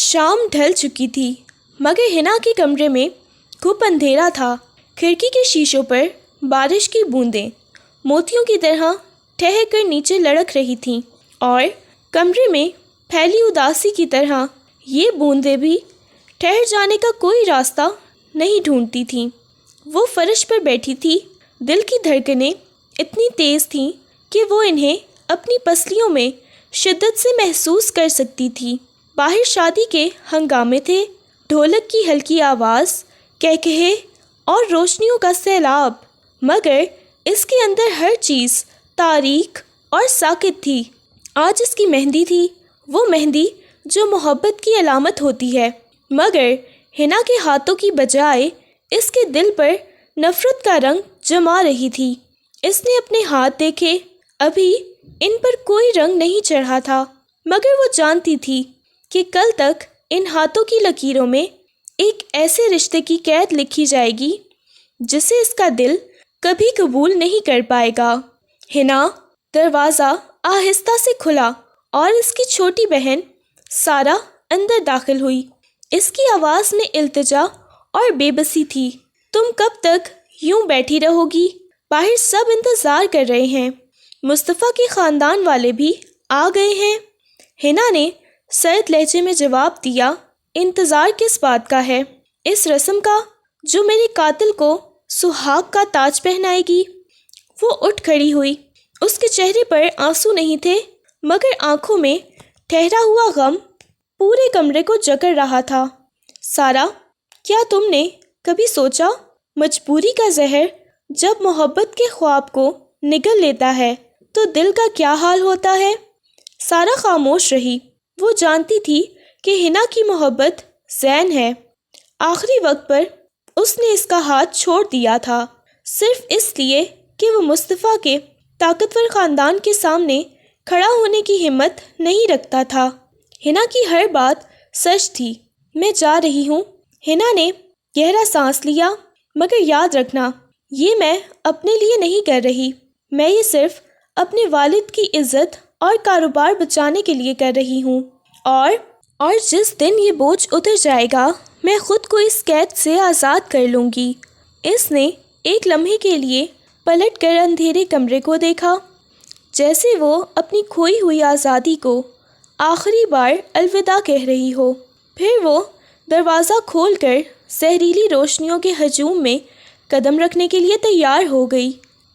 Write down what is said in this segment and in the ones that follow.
شام ڈھل چکی تھی مگر حنا کے کمرے میں خوب اندھیرا تھا۔ کھڑکی کے شیشوں پر بارش کی بوندیں موتیوں کی طرح ٹھہر کر نیچے لڑک رہی تھیں اور کمرے میں پھیلی اداسی کی طرح یہ بوندیں بھی ٹھہر جانے کا کوئی راستہ نہیں ڈھونڈتی تھیں۔ وہ فرش پر بیٹھی تھی، دل کی دھڑکنیں اتنی تیز تھیں کہ وہ انہیں اپنی پسلیوں میں شدت سے محسوس کر سکتی تھی۔ باہر شادی کے ہنگامے تھے، ڈھولک کی ہلکی آواز، کہکہے اور روشنیوں کا سیلاب، مگر اس کے اندر ہر چیز تاریک اور ساکت تھی۔ آج اس کی مہندی تھی، وہ مہندی جو محبت کی علامت ہوتی ہے، مگر حنا کے ہاتھوں کی بجائے اس کے دل پر نفرت کا رنگ جما رہی تھی۔ اس نے اپنے ہاتھ دیکھے، ابھی ان پر کوئی رنگ نہیں چڑھا تھا، مگر وہ جانتی تھی کہ کل تک ان ہاتھوں کی لکیروں میں ایک ایسے رشتے کی قید لکھی جائے گی جسے اس کا دل کبھی قبول نہیں کر پائے گا۔ حنا، دروازہ آہستہ سے کھلا اور اس کی چھوٹی بہن سارہ اندر داخل ہوئی۔ اس کی آواز میں التجا اور بے بسی تھی۔ تم کب تک یوں بیٹھی رہو گی؟ باہر سب انتظار کر رہے ہیں، مصطفیٰ کے خاندان والے بھی آ گئے ہیں۔ حنا نے سرد لہجے میں جواب دیا، انتظار کس بات کا ہے؟ اس رسم کا جو میرے قاتل کو سہاگ کا تاج پہنائے گی۔ وہ اٹھ کھڑی ہوئی، اس کے چہرے پر آنسو نہیں تھے مگر آنکھوں میں ٹھہرا ہوا غم پورے کمرے کو جکڑ رہا تھا۔ سارہ، کیا تم نے کبھی سوچا مجبوری کا زہر جب محبت کے خواب کو نگل لیتا ہے تو دل کا کیا حال ہوتا ہے؟ سارہ خاموش رہی۔ وہ جانتی تھی کہ حنا کی محبت زین ہے۔ آخری وقت پر اس نے اس کا ہاتھ چھوڑ دیا تھا صرف اس لیے کہ وہ مصطفیٰ کے طاقتور خاندان کے سامنے کھڑا ہونے کی ہمت نہیں رکھتا تھا۔ حنا کی ہر بات سچ تھی۔ میں جا رہی ہوں۔ حنا نے گہرا سانس لیا، مگر یاد رکھنا، یہ میں اپنے لیے نہیں کر رہی، میں یہ صرف اپنے والد کی عزت اور کاروبار بچانے کے لیے کر رہی ہوں، اور جس دن یہ بوجھ اتر جائے گا میں خود کو اس قید سے آزاد کر لوں گی۔ اس نے ایک لمحے کے لیے پلٹ کر اندھیرے کمرے کو دیکھا، جیسے وہ اپنی کھوئی ہوئی آزادی کو آخری بار الوداع کہہ رہی ہو۔ پھر وہ دروازہ کھول کر زہریلی روشنیوں کے ہجوم میں قدم رکھنے کے لیے تیار ہو گئی۔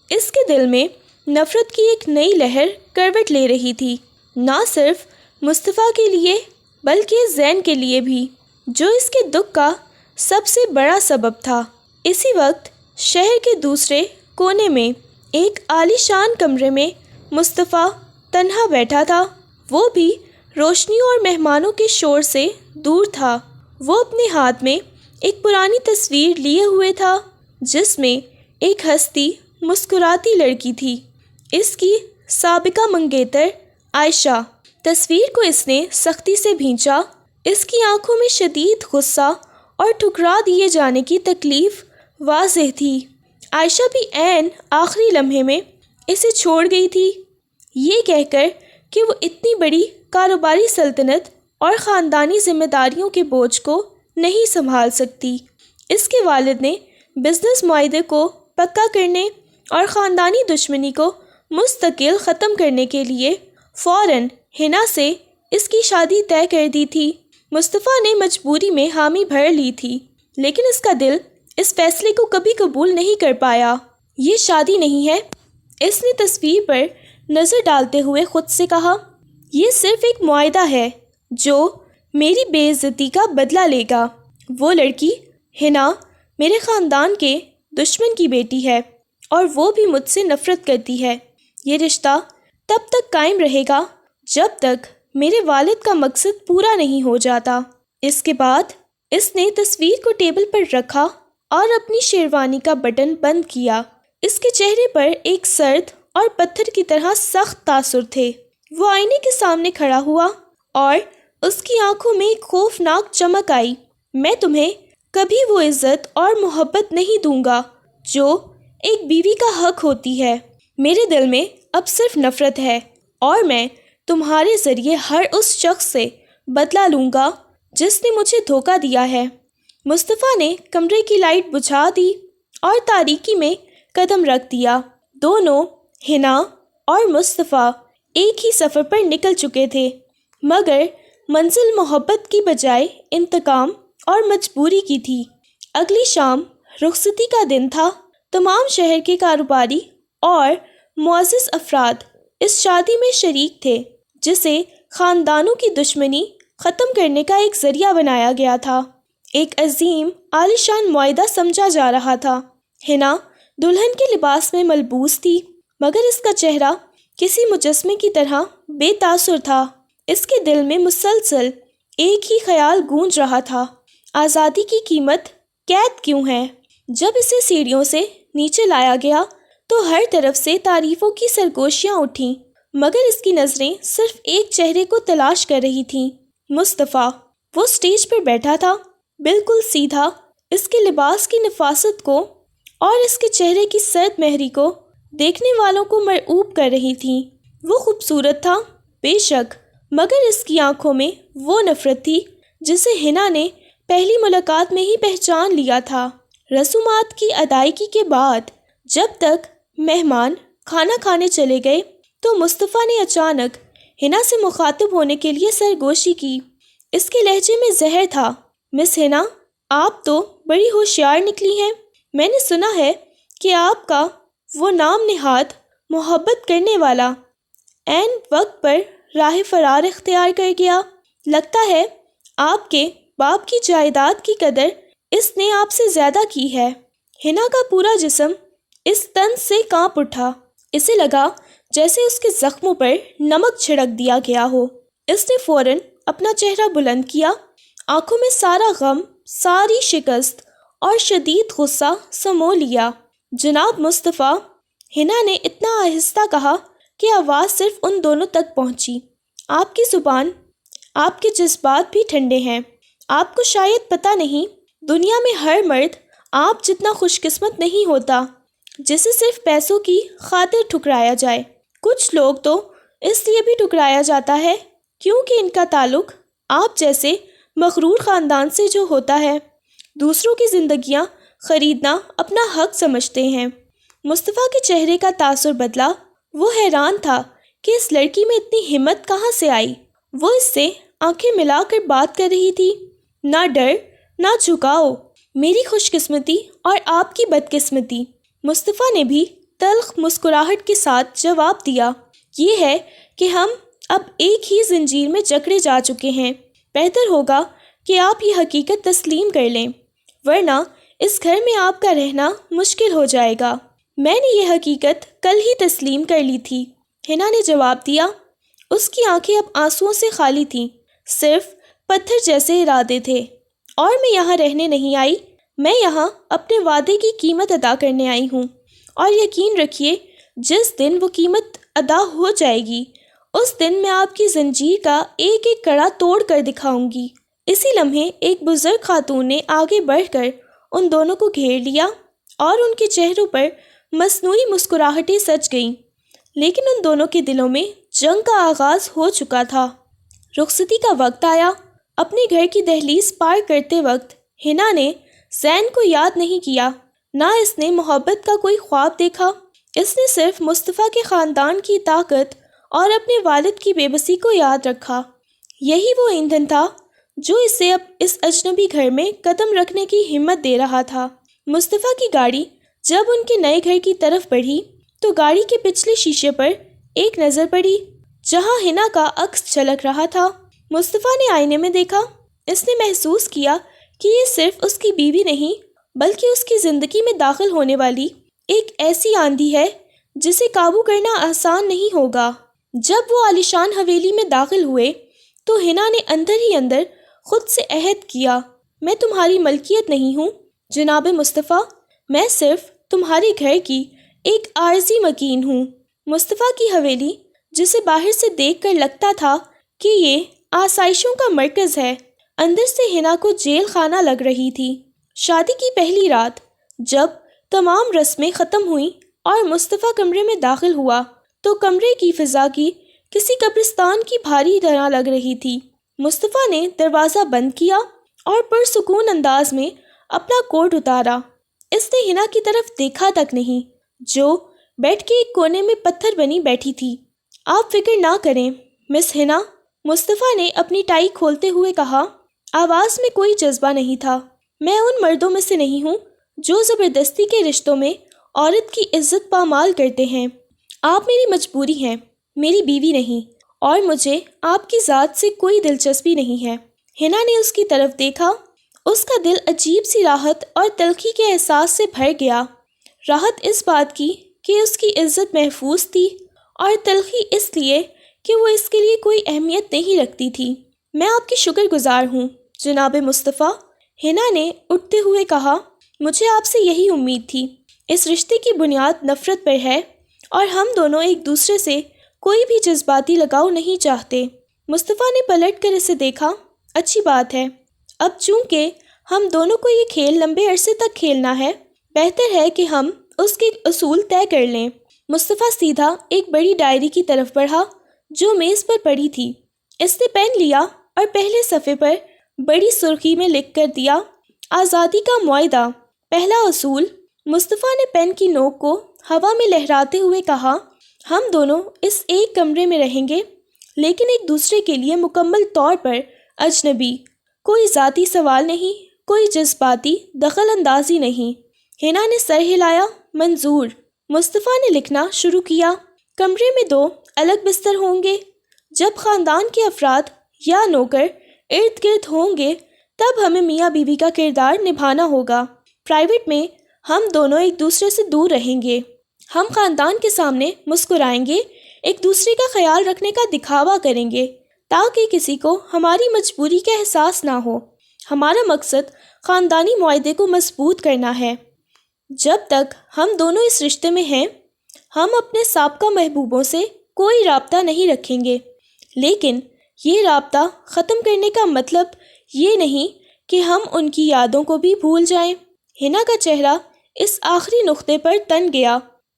اس کے دل میں نفرت کی ایک نئی لہر کروٹ لے رہی تھی، نہ صرف مصطفیٰ کے لیے بلکہ زین کے لیے بھی، جو اس کے دکھ کا سب سے بڑا سبب تھا۔ اسی وقت شہر کے دوسرے کونے میں ایک عالی شان کمرے میں مصطفیٰ تنہا بیٹھا تھا، وہ بھی روشنیوں اور مہمانوں کے شور سے دور تھا۔ وہ اپنے ہاتھ میں ایک پرانی تصویر لیے ہوئے تھا جس میں ایک ہستی مسکراتی لڑکی تھی، اس کی سابقہ منگیتر عائشہ۔ تصویر کو اس نے سختی سے بھینچا، اس کی آنکھوں میں شدید غصہ اور ٹھکرا دیے جانے کی تکلیف واضح تھی۔ عائشہ بھی عین آخری لمحے میں اسے چھوڑ گئی تھی، یہ کہہ کر کہ وہ اتنی بڑی کاروباری سلطنت اور خاندانی ذمہ داریوں کے بوجھ کو نہیں سنبھال سکتی۔ اس کے والد نے بزنس معاہدے کو پکا کرنے اور خاندانی دشمنی کو مستقل ختم کرنے کے لیے فوراً حنا سے اس کی شادی طے کر دی تھی۔ مصطفیٰ نے مجبوری میں حامی بھر لی تھی، لیکن اس کا دل اس فیصلے کو کبھی قبول نہیں کر پایا۔ یہ شادی نہیں ہے، اس نے تصویر پر نظر ڈالتے ہوئے خود سے کہا، یہ صرف ایک معاہدہ ہے جو میری بے عزتی کا بدلہ لے گا۔ وہ لڑکی حنا میرے خاندان کے دشمن کی بیٹی ہے اور وہ بھی مجھ سے نفرت کرتی ہے۔ یہ رشتہ تب تک قائم رہے گا جب تک میرے والد کا مقصد پورا نہیں ہو جاتا۔ اس کے بعد اس نے تصویر کو ٹیبل پر رکھا اور اپنی شیروانی کا بٹن بند کیا۔ اس کے چہرے پر ایک سرد اور پتھر کی طرح سخت تاثر تھے۔ وہ آئینے کے سامنے کھڑا ہوا اور اس کی آنکھوں میں ایک خوفناک چمک آئی۔ میں تمہیں کبھی وہ عزت اور محبت نہیں دوں گا جو ایک بیوی کا حق ہوتی ہے۔ میرے دل میں اب صرف نفرت ہے اور میں تمہارے ذریعے ہر اس شخص سے بدلہ لوں گا جس نے مجھے دھوکہ دیا ہے۔ مصطفیٰ نے کمرے کی لائٹ بجھا دی اور تاریکی میں قدم رکھ دیا۔ دونوں، حنا اور مصطفیٰ، ایک ہی سفر پر نکل چکے تھے، مگر منزل محبت کی بجائے انتقام اور مجبوری کی تھی۔ اگلی شام رخصتی کا دن تھا۔ تمام شہر کے کاروباری اور معزز افراد اس شادی میں شریک تھے، جسے خاندانوں کی دشمنی ختم کرنے کا ایک ذریعہ بنایا گیا تھا۔ ایک عظیم عالیشان معاہدہ سمجھا جا رہا تھا۔ حنا دلہن کے لباس میں ملبوس تھی، مگر اس کا چہرہ کسی مجسمے کی طرح بے تاثر تھا۔ اس کے دل میں مسلسل ایک ہی خیال گونج رہا تھا، آزادی کی قیمت قید کیوں ہے؟ جب اسے سیڑھیوں سے نیچے لایا گیا تو ہر طرف سے تعریفوں کی سرگوشیاں اٹھیں، مگر اس کی نظریں صرف ایک چہرے کو تلاش کر رہی تھیں، مصطفیٰ۔ وہ سٹیج پر بیٹھا تھا، بالکل سیدھا، اس کے لباس کی نفاست کو اور اس کے چہرے کی سرد مہری کو دیکھنے والوں کو مرعوب کر رہی تھی۔ وہ خوبصورت تھا، بے شک، مگر اس کی آنکھوں میں وہ نفرت تھی جسے حنا نے پہلی ملاقات میں ہی پہچان لیا تھا۔ رسومات کی ادائیگی کے بعد جب تک مہمان کھانا کھانے چلے گئے تو مصطفیٰ نے اچانک حنا سے مخاطب ہونے کے لیے سرگوشی کی۔ اس کے لہجے میں زہر تھا۔ مس حنا، آپ تو بڑی ہوشیار نکلی ہیں۔ میں نے سنا ہے کہ آپ کا وہ نام نہاد محبت کرنے والا عین وقت پر راہ فرار اختیار کر گیا۔ لگتا ہے آپ کے باپ کی جائیداد کی قدر اس نے آپ سے زیادہ کی ہے۔ حنا کا پورا جسم اس طنز سے کانپ اٹھا۔ اسے لگا جیسے اس کے زخموں پر نمک چھڑک دیا گیا ہو۔ اس نے فوراً اپنا چہرہ بلند کیا، آنکھوں میں سارا غم، ساری شکست اور شدید غصہ سمو لیا۔ جناب مصطفیٰ، حنا نے اتنا آہستہ کہا کہ آواز صرف ان دونوں تک پہنچی۔ آپ کی زبان، آپ کے جذبات بھی ٹھنڈے ہیں۔ آپ کو شاید پتہ نہیں، دنیا میں ہر مرد آپ جتنا خوش قسمت نہیں ہوتا جسے صرف پیسوں کی خاطر ٹھکرایا جائے۔ کچھ لوگ تو اس لیے بھی ٹھکرایا جاتا ہے کیونکہ ان کا تعلق آپ جیسے مغرور خاندان سے جو ہوتا ہے، دوسروں کی زندگیاں خریدنا اپنا حق سمجھتے ہیں۔ مصطفیٰ کے چہرے کا تاثر بدلا۔ وہ حیران تھا کہ اس لڑکی میں اتنی ہمت کہاں سے آئی۔ وہ اس سے آنکھیں ملا کر بات کر رہی تھی، نہ ڈر نہ جھکاؤ، میری خوش قسمتی اور آپ کی بدقسمتی۔ مصطفیٰ نے بھی تلخ مسکراہٹ کے ساتھ جواب دیا، یہ ہے کہ ہم اب ایک ہی زنجیر میں جکڑے جا چکے ہیں۔ بہتر ہوگا کہ آپ یہ حقیقت تسلیم کر لیں، ورنہ اس گھر میں آپ کا رہنا مشکل ہو جائے گا۔ میں نے یہ حقیقت کل ہی تسلیم کر لی تھی، حنا نے جواب دیا۔ اس کی آنکھیں اب آنسوؤں سے خالی تھیں، صرف پتھر جیسے ارادے تھے۔ اور میں یہاں رہنے نہیں آئی، میں یہاں اپنے وعدے کی قیمت ادا کرنے آئی ہوں، اور یقین رکھیے جس دن وہ قیمت ادا ہو جائے گی اس دن میں آپ کی زنجیر کا ایک ایک کڑا توڑ کر دکھاؤں گی۔ اسی لمحے ایک بزرگ خاتون نے آگے بڑھ کر ان دونوں کو گھیر لیا اور ان کے چہروں پر مصنوعی مسکراہٹیں سج گئیں، لیکن ان دونوں کے دلوں میں جنگ کا آغاز ہو چکا تھا۔ رخصتی کا وقت آیا۔ اپنے گھر کی دہلیز پار کرتے وقت حنا نے زین کو یاد نہیں کیا، نہ اس نے محبت کا کوئی خواب دیکھا۔ اس نے صرف مصطفیٰ کے خاندان کی طاقت اور اپنے والد کی بے بسی کو یاد رکھا۔ یہی وہ ایندھن تھا جو اسے اب اس اجنبی گھر میں قدم رکھنے کی ہمت دے رہا تھا۔ مصطفیٰ کی گاڑی جب ان کے نئے گھر کی طرف بڑھی تو گاڑی کے پچھلے شیشے پر ایک نظر پڑی جہاں حنا کا عکس جھلک رہا تھا۔ مصطفیٰ نے آئینے میں دیکھا۔ اس نے محسوس کیا کہ یہ صرف اس کی بیوی نہیں بلکہ اس کی زندگی میں داخل ہونے والی ایک ایسی آندھی ہے جسے قابو کرنا آسان نہیں ہوگا۔ جب وہ عالیشان حویلی میں داخل ہوئے تو حنا نے اندر ہی اندر خود سے عہد کیا، میں تمہاری ملکیت نہیں ہوں جناب مصطفیٰ، میں صرف تمہارے گھر کی ایک عارضی مکین ہوں۔ مصطفیٰ کی حویلی، جسے باہر سے دیکھ کر لگتا تھا کہ یہ آسائشوں کا مرکز ہے، اندر سے حنا کو جیل خانہ لگ رہی تھی۔ شادی کی پہلی رات جب تمام رسمیں ختم ہوئیں اور مصطفیٰ کمرے میں داخل ہوا تو کمرے کی فضا کی کسی قبرستان کی بھاری طرح لگ رہی تھی۔ مصطفیٰ نے دروازہ بند کیا اور پرسکون انداز میں اپنا کوٹ اتارا۔ اس نے حنا کی طرف دیکھا تک نہیں جو بیڈ کے ایک کونے میں پتھر بنی بیٹھی تھی۔ آپ فکر نہ کریں مس حنا، مصطفیٰ نے اپنی ٹائی کھولتے ہوئے کہا۔ آواز میں کوئی جذبہ نہیں تھا۔ میں ان مردوں میں سے نہیں ہوں جو زبردستی کے رشتوں میں عورت کی عزت پامال کرتے ہیں۔ آپ میری مجبوری ہیں، میری بیوی نہیں، اور مجھے آپ کی ذات سے کوئی دلچسپی نہیں ہے۔ حنا نے اس کی طرف دیکھا۔ اس کا دل عجیب سی راحت اور تلخی کے احساس سے بھر گیا۔ راحت اس بات کی کہ اس کی عزت محفوظ تھی، اور تلخی اس لیے کہ وہ اس کے لیے کوئی اہمیت نہیں رکھتی تھی۔ میں آپ کی شکر گزار ہوں جناب مصطفیٰ، حنا نے اٹھتے ہوئے کہا۔ مجھے آپ سے یہی امید تھی۔ اس رشتے کی بنیاد نفرت پر ہے، اور ہم دونوں ایک دوسرے سے کوئی بھی جذباتی لگاؤ نہیں چاہتے۔ مصطفیٰ نے پلٹ کر اسے دیکھا۔ اچھی بات ہے، اب چونکہ ہم دونوں کو یہ کھیل لمبے عرصے تک کھیلنا ہے، بہتر ہے کہ ہم اس کے اصول طے کر لیں۔ مصطفیٰ سیدھا ایک بڑی ڈائری کی طرف بڑھا جو میز پر پڑی تھی۔ اس نے پین لیا اور پہلے صفحے پر بڑی سرخی میں لکھ کر دیا، آزادی کا معاہدہ، پہلا اصول۔ مصطفیٰ نے پین کی نوک کو ہوا میں لہراتے ہوئے کہا، ہم دونوں اس ایک کمرے میں رہیں گے، لیکن ایک دوسرے کے لیے مکمل طور پر اجنبی۔ کوئی ذاتی سوال نہیں، کوئی جذباتی دخل اندازی نہیں۔ حنا نے سر ہلایا، منظور۔ مصطفیٰ نے لکھنا شروع کیا۔ کمرے میں 2 الگ بستر ہوں گے۔ جب خاندان کے افراد یا نوکر ارد گرد ہوں گے تب ہمیں میاں بیوی کا کردار نبھانا ہوگا۔ پرائیویٹ میں ہم دونوں ایک دوسرے سے دور رہیں گے۔ ہم خاندان کے سامنے مسکرائیں گے، ایک دوسرے کا خیال رکھنے کا دکھاوا کریں گے تاکہ کسی کو ہماری مجبوری کا احساس نہ ہو۔ ہمارا مقصد خاندانی معاہدے کو مضبوط کرنا ہے۔ جب تک ہم دونوں اس رشتے میں ہیں، ہم اپنے سابقہ محبوبوں سے کوئی رابطہ نہیں رکھیں گے، لیکن یہ رابطہ ختم کرنے کا مطلب یہ نہیں کہ ہم ان کی یادوں کو بھی بھول جائیں۔ حنا کا چہرہ اس آخری نقطے پر تن گیا۔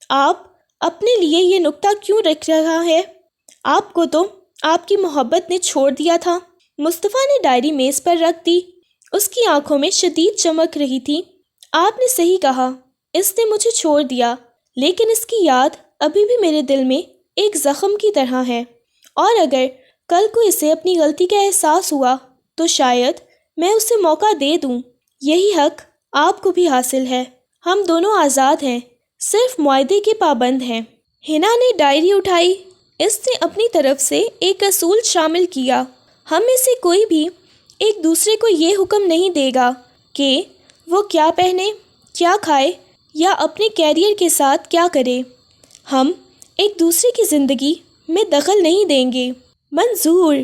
آپ اپنے لیے یہ نقطہ کیوں رکھ رہا ہے؟ آپ کو تو آپ کی محبت نے چھوڑ دیا تھا۔ مصطفیٰ نے ڈائری میز پر رکھ دی۔ اس کی آنکھوں میں شدید چمک رہی تھی۔ آپ نے صحیح کہا، اس نے مجھے چھوڑ دیا، لیکن اس کی یاد ابھی بھی میرے دل میں ایک زخم کی طرح ہے، اور اگر کل کو اسے اپنی غلطی کا احساس ہوا تو شاید میں اسے موقع دے دوں۔ یہی حق آپ کو بھی حاصل ہے۔ ہم دونوں آزاد ہیں، صرف معاہدے کے پابند ہیں۔ حنا نے ڈائری اٹھائی۔ اس نے اپنی طرف سے ایک اصول شامل کیا، ہم میں سے کوئی بھی ایک دوسرے کو یہ حکم نہیں دے گا کہ وہ کیا پہنے، کیا کھائے یا اپنے کیریئر کے ساتھ کیا کرے۔ ہم ایک دوسرے کی زندگی میں دخل نہیں دیں گے۔ منظور،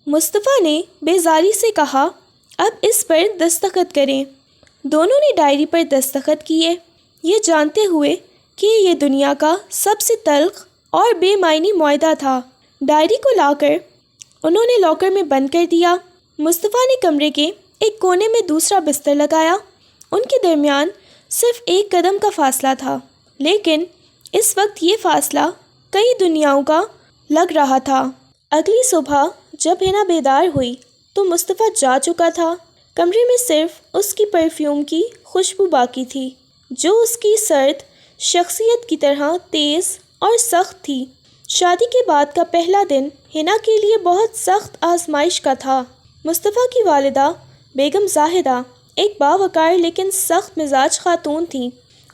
مصطفیٰ نے بیزاری سے کہا، اب اس پر دستخط کریں۔ دونوں نے ڈائری پر دستخط کیے، یہ جانتے ہوئے کہ یہ دنیا کا سب سے تلخ اور بے معنی معاہدہ تھا۔ ڈائری کو لا کر انہوں نے لاکر میں بند کر دیا۔ مصطفیٰ نے کمرے کے ایک کونے میں دوسرا بستر لگایا۔ ان کے درمیان صرف 1 قدم کا فاصلہ تھا، لیکن اس وقت یہ فاصلہ کئی دنیاؤں کا لگ رہا تھا۔ اگلی صبح جب حنا بیدار ہوئی تو مصطفیٰ جا چکا تھا۔ کمرے میں صرف اس کی پرفیوم کی خوشبو باقی تھی، جو اس کی سرد شخصیت کی طرح تیز اور سخت تھی۔ شادی کے بعد کا پہلا دن حنا کے لیے بہت سخت آزمائش کا تھا۔ مصطفیٰ کی والدہ بیگم زاہدہ ایک باوقار لیکن سخت مزاج خاتون تھیں۔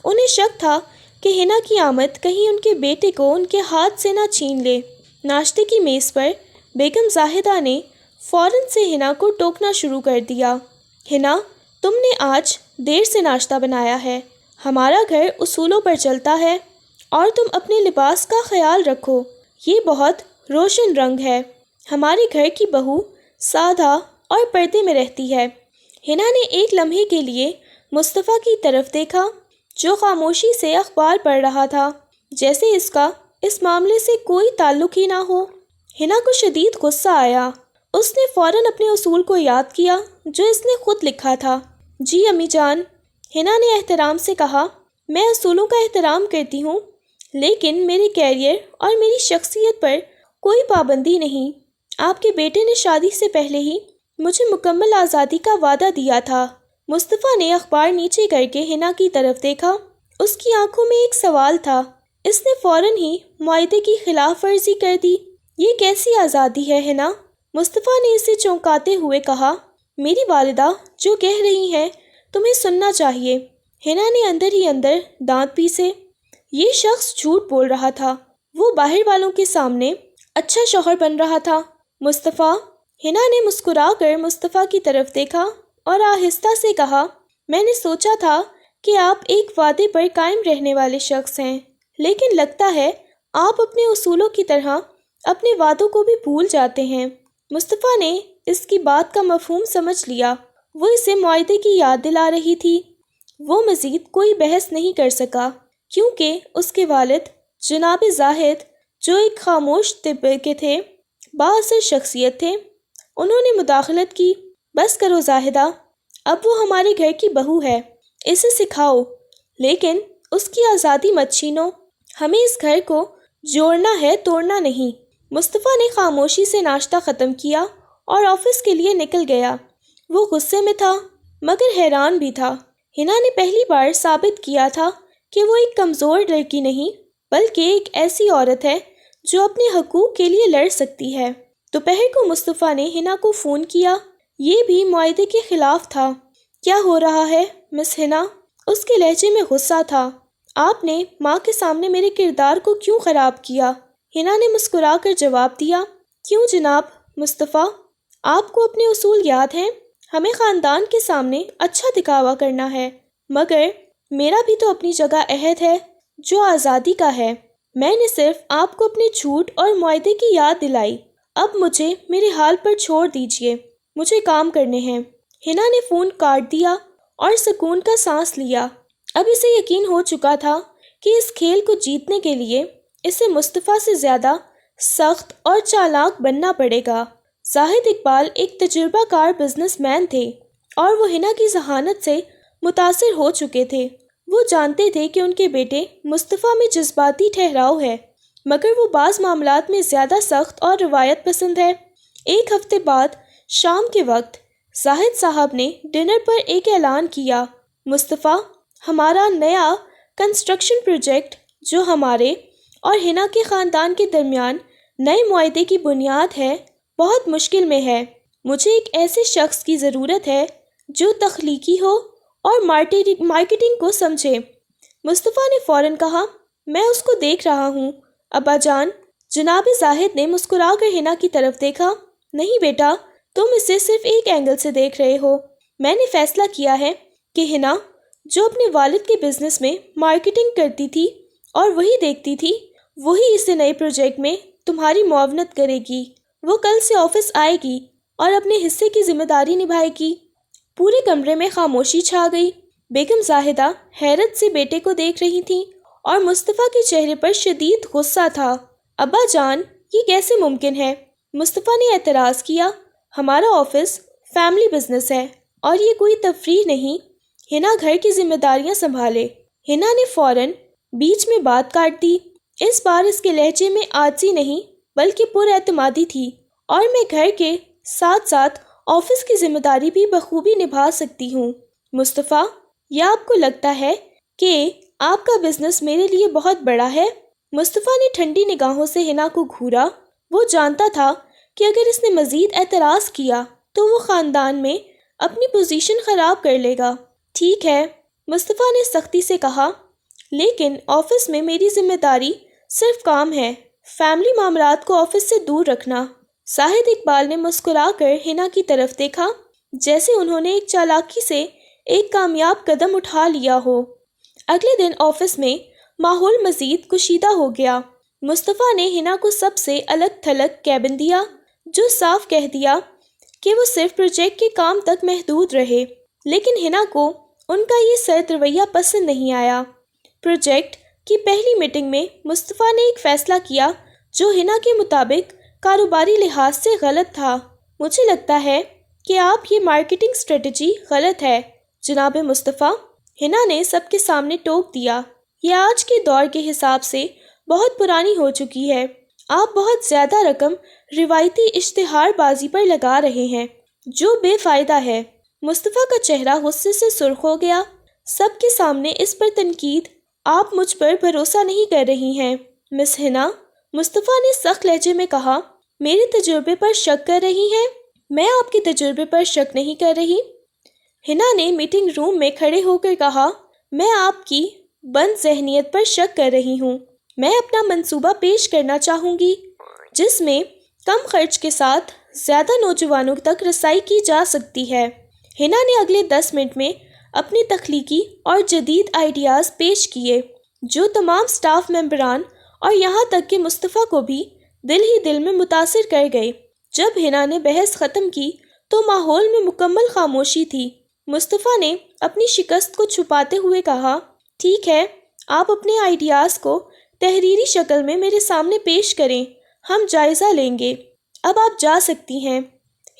انہیں شک تھا کہ حنا کی آمد کہیں ان کے بیٹے کو ان کے ہاتھ سے نہ چھین لے۔ ناشتے کی میز پر بیگم زاہدہ نے فوراً سے حنا کو ٹوکنا شروع کر دیا۔ حنا، تم نے آج دیر سے ناشتہ بنایا ہے۔ ہمارا گھر اصولوں پر چلتا ہے، اور تم اپنے لباس کا خیال رکھو، یہ بہت روشن رنگ ہے۔ ہمارے گھر کی بہو سادہ اور پردے میں رہتی ہے۔ حنا نے ایک لمحے کے لیے مصطفیٰ کی طرف دیکھا جو خاموشی سے اخبار پڑھ رہا تھا، جیسے اس کا اس معاملے سے کوئی تعلق ہی نہ ہو۔ حنا کو شدید غصہ آیا۔ اس نے فوراً اپنے اصول کو یاد کیا جو اس نے خود لکھا تھا۔ جی امی جان، حنا نے احترام سے کہا، میں اصولوں کا احترام کرتی ہوں، لیکن میرے کیریئر اور میری شخصیت پر کوئی پابندی نہیں۔ آپ کے بیٹے نے شادی سے پہلے ہی مجھے مکمل آزادی کا وعدہ دیا تھا۔ مصطفیٰ نے اخبار نیچے کر کے حنا کی طرف دیکھا۔ اس کی آنکھوں میں ایک سوال تھا۔ اس نے فوراً ہی معاہدے کی خلاف ورزی کر دی۔ یہ کیسی آزادی ہے حنا؟ مصطفیٰ نے اسے چونکاتے ہوئے کہا۔ میری والدہ جو کہہ رہی ہیں تمہیں سننا چاہیے۔ حنا نے اندر ہی اندر دانت پیسے۔ یہ شخص جھوٹ بول رہا تھا۔ وہ باہر والوں کے سامنے اچھا شوہر بن رہا تھا۔ مصطفیٰ، حنا نے مسکرا کر مصطفیٰ کی طرف دیکھا اور آہستہ سے کہا، میں نے سوچا تھا کہ آپ ایک وعدے پر قائم رہنے والے شخص ہیں، لیکن لگتا ہے آپ اپنے اصولوں کی طرح اپنے وعدوں کو بھی بھول جاتے ہیں۔ مصطفیٰ نے اس کی بات کا مفہوم سمجھ لیا۔ وہ اسے معاہدے کی یاد دلا رہی تھی۔ وہ مزید کوئی بحث نہیں کر سکا کیونکہ اس کے والد جناب زاہد، جو ایک خاموش طبع کے تھے، بااثر شخصیت تھے، انہوں نے مداخلت کی۔ بس کرو زاہدہ، اب وہ ہمارے گھر کی بہو ہے، اسے سکھاؤ، لیکن اس کی آزادی مت چھینو۔ ہمیں اس گھر کو جوڑنا ہے، توڑنا نہیں۔ مصطفیٰ نے خاموشی سے ناشتہ ختم کیا اور آفس کے لیے نکل گیا۔ وہ غصے میں تھا مگر حیران بھی تھا۔ حنا نے پہلی بار ثابت کیا تھا کہ وہ ایک کمزور لڑکی نہیں بلکہ ایک ایسی عورت ہے جو اپنے حقوق کے لیے لڑ سکتی ہے۔ دوپہر کو مصطفیٰ نے حنا کو فون کیا۔ یہ بھی معاہدے کے خلاف تھا۔ کیا ہو رہا ہے مس حنا؟ اس کے لہجے میں غصہ تھا۔ آپ نے ماں کے سامنے میرے کردار کو کیوں خراب کیا؟ حنا نے مسکرا کر جواب دیا، کیوں جناب مصطفیٰ، آپ کو اپنے اصول یاد ہیں؟ ہمیں خاندان کے سامنے اچھا دکھاوا کرنا ہے، مگر میرا بھی تو اپنی جگہ عہد ہے جو آزادی کا ہے۔ میں نے صرف آپ کو اپنے جھوٹ اور معاہدے کی یاد دلائی۔ اب مجھے میرے حال پر چھوڑ دیجیے، مجھے کام کرنے ہیں۔ حنا نے فون کاٹ دیا اور سکون کا سانس لیا۔ اب اسے یقین ہو چکا تھا کہ اس کھیل کو جیتنے کے لیے اسے مصطفیٰ سے زیادہ سخت اور چالاک بننا پڑے گا۔ زاہد اقبال ایک تجربہ کار بزنس مین تھے اور وہ حنا کی ذہانت سے متاثر ہو چکے تھے۔ وہ جانتے تھے کہ ان کے بیٹے مصطفیٰ میں جذباتی ٹھہراؤ ہے، مگر وہ بعض معاملات میں زیادہ سخت اور روایت پسند ہے۔ ایک ہفتے بعد شام کے وقت زاہد صاحب نے ڈنر پر ایک اعلان کیا، مصطفیٰ، ہمارا نیا کنسٹرکشن پروجیکٹ جو ہمارے اور حنا کے خاندان کے درمیان نئے معاہدے کی بنیاد ہے، بہت مشکل میں ہے۔ مجھے ایک ایسے شخص کی ضرورت ہے جو تخلیقی ہو اور مارکیٹنگ کو سمجھے۔ مصطفیٰ نے فوراً کہا، میں اس کو دیکھ رہا ہوں ابا جان۔ جناب زاہد نے مسکرا کر حنا کی طرف دیکھا، نہیں بیٹا، تم اسے صرف ایک اینگل سے دیکھ رہے ہو۔ میں نے فیصلہ کیا ہے کہ حنا، جو اپنے والد کے بزنس میں مارکیٹنگ کرتی تھی اور وہی دیکھتی تھی، وہی اس نئے پروجیکٹ میں تمہاری معاونت کرے گی۔ وہ کل سے آفس آئے گی اور اپنے حصے کی ذمہ داری نبھائے گی۔ پورے کمرے میں خاموشی چھا گئی۔ بیگم زاہدہ حیرت سے بیٹے کو دیکھ رہی تھیں اور مصطفیٰ کے چہرے پر شدید غصہ تھا۔ ابا جان، یہ کیسے ممکن ہے؟ مصطفیٰ نے اعتراض کیا، ہمارا آفس فیملی بزنس ہے اور یہ کوئی تفریح نہیں۔ حنا گھر کی ذمہ داریاں سنبھالے۔ حنا نے فوراً بیچ میں بات کاٹ دی۔ اس بار اس کے لہجے میں عاجزی نہیں بلکہ پر اعتمادی تھی، اور میں گھر کے ساتھ ساتھ آفس کی ذمہ داری بھی بخوبی نبھا سکتی ہوں۔ مصطفیٰ، یا آپ کو لگتا ہے کہ آپ کا بزنس میرے لیے بہت بڑا ہے؟ مصطفیٰ نے ٹھنڈی نگاہوں سے حنا کو گھورا۔ وہ جانتا تھا کہ اگر اس نے مزید اعتراض کیا تو وہ خاندان میں اپنی پوزیشن خراب کر لے گا۔ ٹھیک ہے، مصطفیٰ نے سختی سے کہا، لیکن آفس میں میری ذمہ داری صرف کام ہے، فیملی معاملات کو آفس سے دور رکھنا۔ زاہد اقبال نے مسکرا کر حنا کی طرف دیکھا جیسے انہوں نے ایک چالاکی سے ایک کامیاب قدم اٹھا لیا ہو۔ اگلے دن آفس میں ماحول مزید کشیدہ ہو گیا۔ مصطفیٰ نے حنا کو سب سے الگ تھلگ کیبن دیا، جو صاف کہہ دیا کہ وہ صرف پروجیکٹ کے کام تک محدود رہے، لیکن حنا کو ان کا یہ سرد رویہ پسند نہیں آیا۔ پروجیکٹ کی پہلی میٹنگ میں مصطفیٰ نے ایک فیصلہ کیا جو حنا کے مطابق کاروباری لحاظ سے غلط تھا۔ مجھے لگتا ہے کہ آپ یہ مارکیٹنگ اسٹریٹجی غلط ہے جناب مصطفیٰ، حنا نے سب کے سامنے ٹوک دیا۔ یہ آج کے دور کے حساب سے بہت پرانی ہو چکی ہے۔ آپ بہت زیادہ رقم روایتی اشتہار بازی پر لگا رہے ہیں جو بے فائدہ ہے۔ مصطفیٰ کا چہرہ غصے سے سرخ ہو گیا۔ سب کے سامنے اس پر تنقید، آپ مجھ پر بھروسہ نہیں کر رہی ہیں مس ہنا، مصطفیٰ نے سخت لہجے میں کہا۔ میرے تجربے پر شک کر رہی ہیں؟ میں آپ کے تجربے پر شک نہیں کر رہی۔ ہنا نے میٹنگ روم میں کھڑے ہو کر کہا، میں آپ کی بند ذہنیت پر شک کر رہی ہوں۔ میں اپنا منصوبہ پیش کرنا چاہوں گی جس میں کم خرچ کے ساتھ زیادہ نوجوانوں تک رسائی کی جا سکتی ہے۔ ہنا نے اگلے 10 منٹ میں اپنے تخلیقی اور جدید آئیڈیاز پیش کیے جو تمام سٹاف ممبران اور یہاں تک کہ مصطفیٰ کو بھی دل ہی دل میں متاثر کر گئے۔ جب ہنا نے بحث ختم کی تو ماحول میں مکمل خاموشی تھی۔ مصطفیٰ نے اپنی شکست کو چھپاتے ہوئے کہا، ٹھیک ہے، آپ اپنے آئیڈیاز کو تحریری شکل میں میرے سامنے پیش کریں، ہم جائزہ لیں گے۔ اب آپ جا سکتی ہیں۔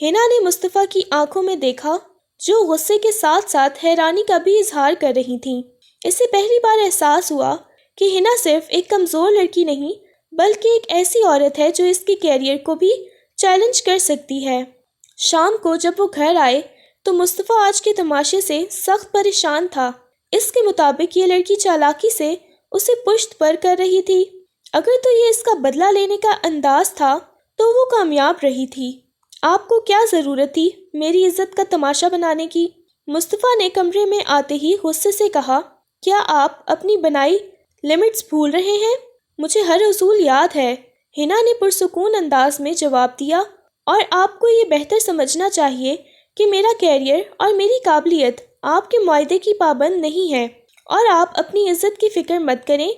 ہنا نے مصطفیٰ کی آنکھوں میں دیکھا جو غصے کے ساتھ ساتھ حیرانی کا بھی اظہار کر رہی تھیں۔ اسے پہلی بار احساس ہوا کہ ہنا صرف ایک کمزور لڑکی نہیں بلکہ ایک ایسی عورت ہے جو اس کے کیریئر کو بھی چیلنج کر سکتی ہے۔ شام کو جب وہ گھر آئے تو مصطفیٰ آج کے تماشے سے سخت پریشان تھا۔ اس کے مطابق یہ لڑکی چالاکی سے اسے پشت پر کر رہی تھی۔ اگر تو یہ اس کا بدلہ لینے کا انداز تھا تو وہ کامیاب رہی تھی۔ آپ کو کیا ضرورت تھی میری عزت کا تماشا بنانے کی؟ مصطفیٰ نے کمرے میں آتے ہی غصے سے کہا، کیا آپ اپنی بنائی لمٹس بھول رہے ہیں؟ مجھے ہر اصول یاد ہے، ہنا نے پرسکون انداز میں جواب دیا، اور آپ کو یہ بہتر سمجھنا چاہیے کہ میرا کیریئر اور میری قابلیت آپ کے معاہدے کی پابند نہیں ہے، اور آپ اپنی عزت کی فکر مت کریں۔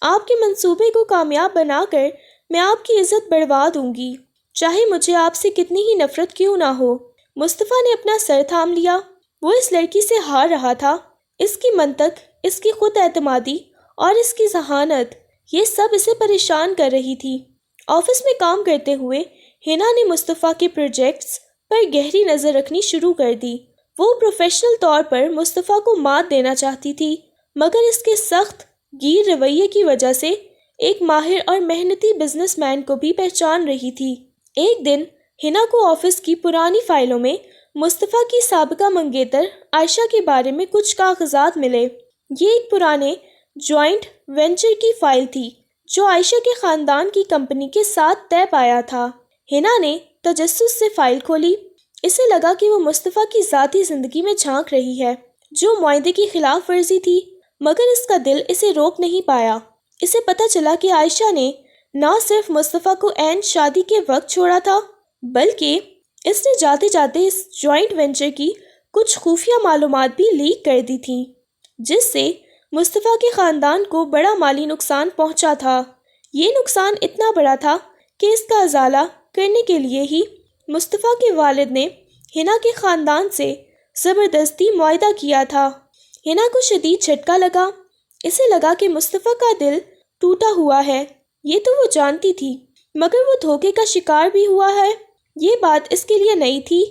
آپ کے منصوبے کو کامیاب بنا کر میں آپ کی عزت بڑھوا دوں گی، چاہے مجھے آپ سے کتنی ہی نفرت کیوں نہ ہو۔ مصطفیٰ نے اپنا سر تھام لیا۔ وہ اس لڑکی سے ہار رہا تھا۔ اس کی منطق، اس کی خود اعتمادی اور اس کی ذہانت، یہ سب اسے پریشان کر رہی تھی۔ آفس میں کام کرتے ہوئے ہنا نے مصطفیٰ کے پروجیکٹس پر گہری نظر رکھنی شروع کر دی۔ وہ پروفیشنل طور پر مصطفیٰ کو مات دینا چاہتی تھی، مگر اس کے سخت گیر رویے کی وجہ سے ایک ماہر اور محنتی بزنس مین کو بھی پہچان رہی تھی۔ ایک دن ہنا کو آفس کی پرانی فائلوں میں مصطفیٰ کی سابقہ منگیتر عائشہ کے بارے میں کچھ کاغذات ملے۔ یہ ایک پرانے جوائنٹ وینچر کی فائل تھی جو عائشہ کے خاندان کی کمپنی کے ساتھ طے پایا تھا۔ ہنا نے تجسس سے فائل کھولی۔ اسے لگا کہ وہ مصطفیٰ کی ذاتی زندگی میں جھانک رہی ہے جو معاہدے کی خلاف ورزی تھی، مگر اس کا دل اسے روک نہیں پایا۔ اسے پتہ چلا کہ عائشہ نے نہ صرف مصطفیٰ کو عین شادی کے وقت چھوڑا تھا بلکہ اس نے جاتے جاتے اس جوائنٹ وینچر کی کچھ خفیہ معلومات بھی لیک کر دی تھیں جس سے مصطفیٰ کے خاندان کو بڑا مالی نقصان پہنچا تھا۔ یہ نقصان اتنا بڑا تھا کہ اس کا ازالہ کرنے کے لیے ہی مصطفیٰ کے والد نے ہنا کے خاندان سے زبردستی معاہدہ کیا تھا۔ ہنا کو شدید جھٹکا لگا۔ اسے لگا کہ مصطفیٰ کا دل ٹوٹا ہوا ہے۔ یہ تو وہ جانتی تھی، مگر وہ دھوکے کا شکار بھی ہوا ہے۔ یہ بات اس کے لیے نئی تھی۔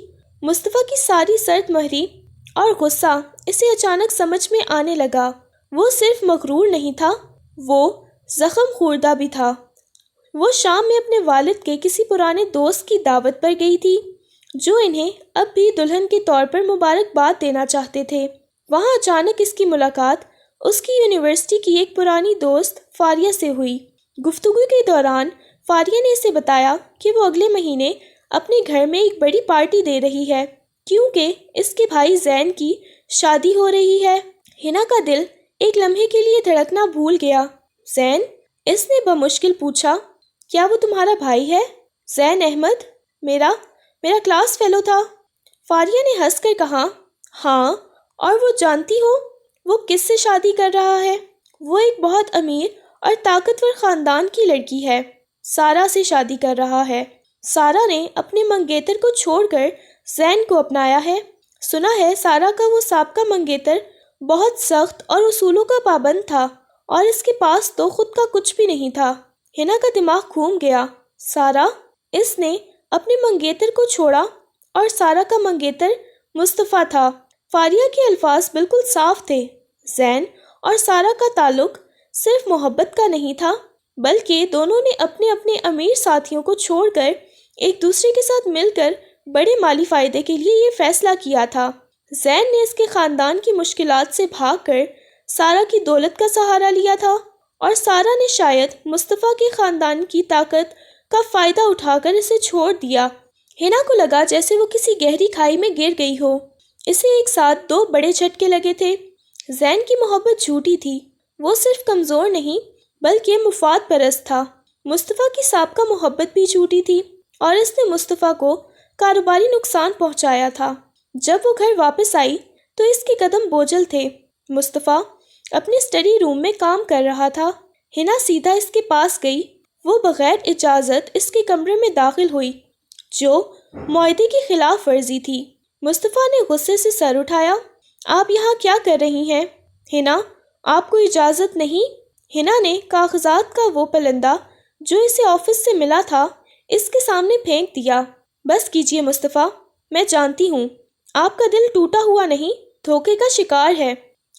مصطفیٰ کی ساری سرد مہری اور غصہ اسے اچانک سمجھ میں آنے لگا۔ وہ صرف مغرور نہیں تھا، وہ زخم خوردہ بھی تھا۔ وہ شام میں اپنے والد کے کسی پرانے دوست کی دعوت پر گئی تھی جو انہیں اب بھی دلہن کے طور پر مبارکباد دینا چاہتے تھے۔ وہاں اچانک اس کی ملاقات اس کی یونیورسٹی کی ایک پرانی دوست فاریہ سے ہوئی۔ گفتگو کے دوران فاریہ نے اسے بتایا کہ وہ اگلے مہینے اپنے گھر میں ایک بڑی پارٹی دے رہی ہے کیونکہ اس کے بھائی زین کی شادی ہو رہی ہے۔ ہنا کا دل ایک لمحے کے لیے دھڑکنا بھول گیا۔ زین؟ اس نے بمشکل پوچھا۔ کیا وہ تمہارا بھائی ہے؟ زین احمد میرا کلاس فیلو تھا۔ فاریہ نے ہنس کر کہا، ہاں، اور وہ جانتی ہو وہ کس سے شادی کر رہا ہے؟ وہ ایک بہت امیر اور طاقتور خاندان کی لڑکی ہے، سارا سے شادی کر رہا ہے۔ سارا نے اپنے منگیتر کو چھوڑ کر زین کو اپنایا ہے۔ سنا ہے سارا کا وہ سابقہ منگیتر بہت سخت اور اصولوں کا پابند تھا اور اس کے پاس تو خود کا کچھ بھی نہیں تھا۔ ہنا کا دماغ گھوم گیا۔ سارا؟ اس نے اپنے منگیتر کو چھوڑا اور سارا کا منگیتر مصطفیٰ تھا۔ فاریہ کے الفاظ بالکل صاف تھے۔ زین اور سارا کا تعلق صرف محبت کا نہیں تھا بلکہ دونوں نے اپنے اپنے امیر ساتھیوں کو چھوڑ کر ایک دوسرے کے ساتھ مل کر بڑے مالی فائدے کے لیے یہ فیصلہ کیا تھا۔ زین نے اس کے خاندان کی مشکلات سے بھاگ کر سارہ کی دولت کا سہارا لیا تھا، اور سارہ نے شاید مصطفیٰ کے خاندان کی طاقت کا فائدہ اٹھا کر اسے چھوڑ دیا۔ حنا کو لگا جیسے وہ کسی گہری کھائی میں گر گئی ہو۔ اسے ایک ساتھ دو بڑے جھٹکے لگے تھے۔ زین کی محبت جھوٹی تھی، وہ صرف کمزور نہیں بلکہ مفاد پرست تھا۔ مصطفیٰ کی سابقہ محبت بھی جھوٹی تھی، اور اس نے مصطفیٰ کو کاروباری نقصان پہنچایا تھا۔ جب وہ گھر واپس آئی تو اس کے قدم بوجھل تھے۔ مصطفیٰ اپنے اسٹڈی روم میں کام کر رہا تھا۔ حنا سیدھا اس کے پاس گئی۔ وہ بغیر اجازت اس کے کمرے میں داخل ہوئی، جو معاہدے کی خلاف ورزی تھی۔ مصطفیٰ نے غصے سے سر اٹھایا۔ آپ یہاں کیا کر رہی ہیں حنا؟ آپ کو اجازت نہیں؟ حنا نے کاغذات کا وہ پلندہ جو اسے آفس سے ملا تھا اس کے سامنے پھینک دیا۔ بس کیجیے مصطفیٰ، میں جانتی ہوں آپ کا دل ٹوٹا ہوا نہیں، دھوکے کا شکار ہے۔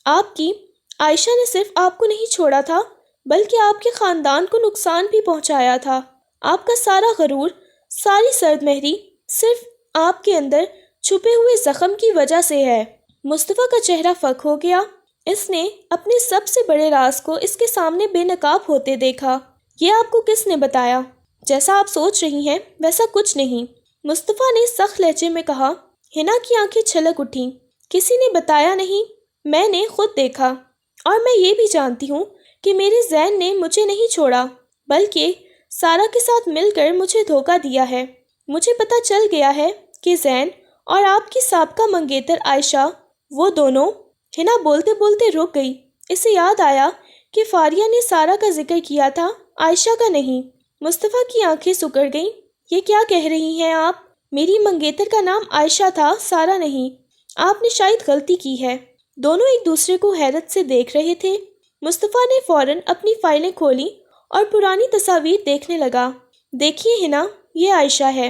آپ کی عائشہ نے صرف آپ کو نہیں چھوڑا تھا بلکہ آپ کے خاندان کو نقصان بھی پہنچایا تھا۔ آپ کا سارا غرور، ساری سرد مہری صرف آپ کے اندر چھپے ہوئے زخم کی وجہ سے ہے۔ مصطفیٰ کا چہرہ فک ہو گیا۔ اس نے اپنے سب سے بڑے راز کو اس کے سامنے بے نقاب ہوتے دیکھا۔ یہ آپ کو کس نے بتایا؟ جیسا آپ سوچ رہی ہیں ویسا کچھ نہیں، مصطفیٰ نے سخت لہجے میں کہا۔ حنا کی آنکھیں چھلک اٹھیں۔ کسی نے بتایا نہیں، میں نے خود دیکھا، اور میں یہ بھی جانتی ہوں کہ میرے زین نے مجھے نہیں چھوڑا بلکہ سارہ کے ساتھ مل کر مجھے دھوکہ دیا ہے۔ مجھے پتہ چل گیا ہے کہ زین اور آپ کی سابقہ منگیتر عائشہ، وہ دونوں۔ حنا بولتے بولتے رک گئی۔ اسے یاد آیا کہ فاریہ نے سارہ کا ذکر کیا تھا، عائشہ کا نہیں۔ مصطفیٰ کی آنکھیں سکڑ گئیں۔ یہ کیا کہہ رہی ہیں آپ؟ میری منگیتر کا نام عائشہ تھا، سارہ نہیں۔ آپ نے شاید غلطی کی ہے۔ دونوں ایک دوسرے کو حیرت سے دیکھ رہے تھے۔ مصطفیٰ نے فوراً اپنی فائلیں کھولی اور پرانی تصاویر دیکھنے لگا۔ دیکھیے حنا، یہ عائشہ ہے۔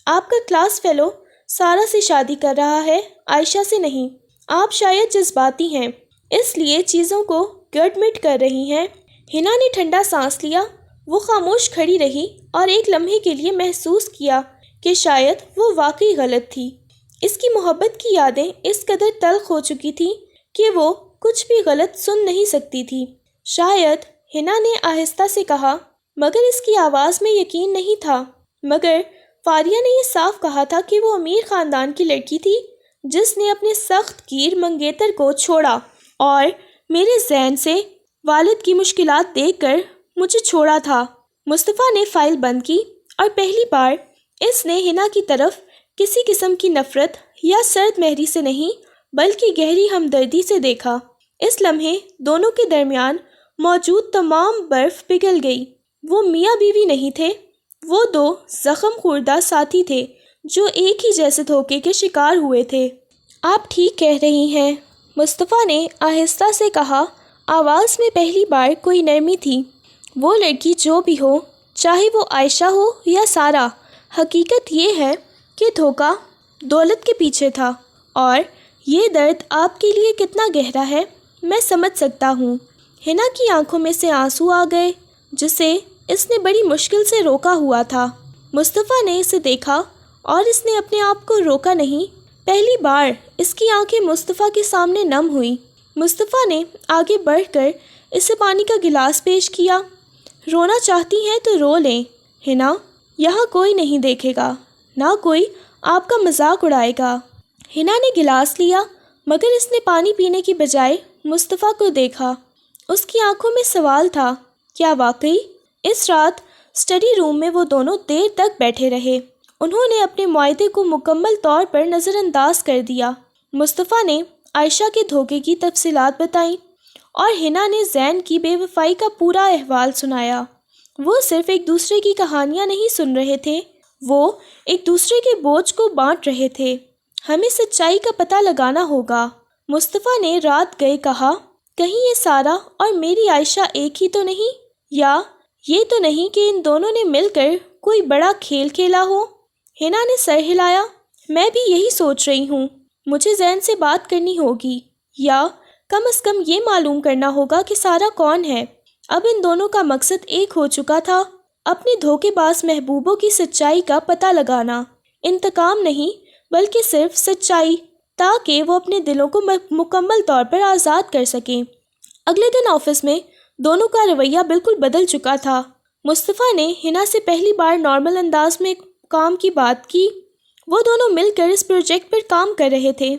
آپ کا کلاس فیلو سارہ سے شادی کر رہا ہے، عائشہ سے نہیں۔ آپ شاید جذباتی ہیں، اس لیے چیزوں کو گڑ مٹ کر رہی ہیں۔ حنا نے ٹھنڈا سانس لیا۔ وہ خاموش کھڑی رہی اور ایک لمحے کے لیے محسوس کیا کہ شاید وہ واقعی غلط تھی۔ اس کی محبت کی یادیں اس قدر تلخ ہو چکی تھیں کہ وہ کچھ بھی غلط سن نہیں سکتی تھی۔ شاید، حنا نے آہستہ سے کہا، مگر اس کی آواز میں یقین نہیں تھا۔ مگر فاریہ نے یہ صاف کہا تھا کہ وہ امیر خاندان کی لڑکی تھی جس نے اپنے سخت گیر منگیتر کو چھوڑا، اور میرے زین سے والد کی مشکلات دیکھ کر مجھے چھوڑا تھا۔ مصطفیٰ نے فائل بند کی، اور پہلی بار اس نے حنا کی طرف کسی قسم کی نفرت یا سرد مہری سے نہیں بلکہ گہری ہمدردی سے دیکھا۔ اس لمحے دونوں کے درمیان موجود تمام برف پگھل گئی۔ وہ میاں بیوی نہیں تھے، وہ دو زخم خوردہ ساتھی تھے جو ایک ہی جیسے دھوکے کے شکار ہوئے تھے۔ آپ ٹھیک کہہ رہی ہیں، مصطفیٰ نے آہستہ سے کہا۔ آواز میں پہلی بار کوئی نرمی تھی۔ وہ لڑکی جو بھی ہو، چاہے وہ عائشہ ہو یا سارہ، حقیقت یہ ہے کہ دھوکہ دولت کے پیچھے تھا، اور یہ درد آپ کے لیے کتنا گہرا ہے میں سمجھ سکتا ہوں۔ حنا کی آنکھوں میں سے آنسو آ گئے جسے اس نے بڑی مشکل سے روکا ہوا تھا۔ مصطفیٰ نے اسے دیکھا اور اس نے اپنے آپ کو روکا نہیں۔ پہلی بار اس کی آنکھیں مصطفیٰ کے سامنے نم ہوئیں۔ مصطفیٰ نے آگے بڑھ کر اسے پانی کا گلاس پیش کیا۔ رونا چاہتی ہیں تو رو لیں حنا، یہاں کوئی نہیں دیکھے گا، نہ کوئی آپ کا مذاق اڑائے گا۔ حنا نے گلاس لیا، مگر اس نے پانی پینے کی بجائے مصطفیٰ کو دیکھا۔ اس کی آنکھوں میں سوال تھا، کیا واقعی؟ اس رات اسٹڈی روم میں وہ دونوں دیر تک بیٹھے رہے۔ انہوں نے اپنے معاہدے کو مکمل طور پر نظر انداز کر دیا۔ مصطفیٰ نے عائشہ کے دھوکے کی تفصیلات بتائیں، اور حنا نے زین کی بے وفائی کا پورا احوال سنایا۔ وہ صرف ایک دوسرے کی کہانیاں نہیں سن رہے تھے، وہ ایک دوسرے کے بوجھ کو بانٹ رہے تھے۔ ہمیں سچائی کا پتہ لگانا ہوگا، مصطفیٰ نے رات گئے کہا۔ کہیں یہ سارہ اور میری عائشہ ایک ہی تو نہیں؟ یا یہ تو نہیں کہ ان دونوں نے مل کر کوئی بڑا کھیل کھیلا ہو؟ حنا نے سر ہلایا۔ میں بھی یہی سوچ رہی ہوں۔ مجھے زین سے بات کرنی ہوگی، یا کم از کم یہ معلوم کرنا ہوگا کہ سارہ کون ہے۔ اب ان دونوں کا مقصد ایک ہو چکا تھا، اپنے دھوکے باز محبوبوں کی سچائی کا پتہ لگانا، انتقام نہیں بلکہ صرف سچائی، تاکہ وہ اپنے دلوں کو مکمل طور پر آزاد کر سکیں۔ اگلے دن آفس میں دونوں کا رویہ بالکل بدل چکا تھا۔ مصطفیٰ نے حنا سے پہلی بار نارمل انداز میں کام کی بات کی۔ وہ دونوں مل کر اس پروجیکٹ پر کام کر رہے تھے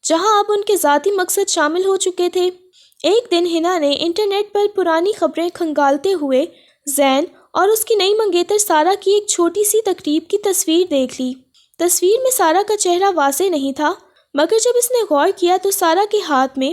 جہاں اب ان کے ذاتی مقصد شامل ہو چکے تھے۔ ایک دن حنا نے انٹرنیٹ پر پرانی خبریں کھنگالتے ہوئے زین اور اس کی نئی منگیتر سارہ کی ایک چھوٹی سی تقریب کی تصویر دیکھ لی۔ تصویر میں سارہ کا چہرہ واضح نہیں تھا، مگر جب اس نے غور کیا تو سارہ کے ہاتھ میں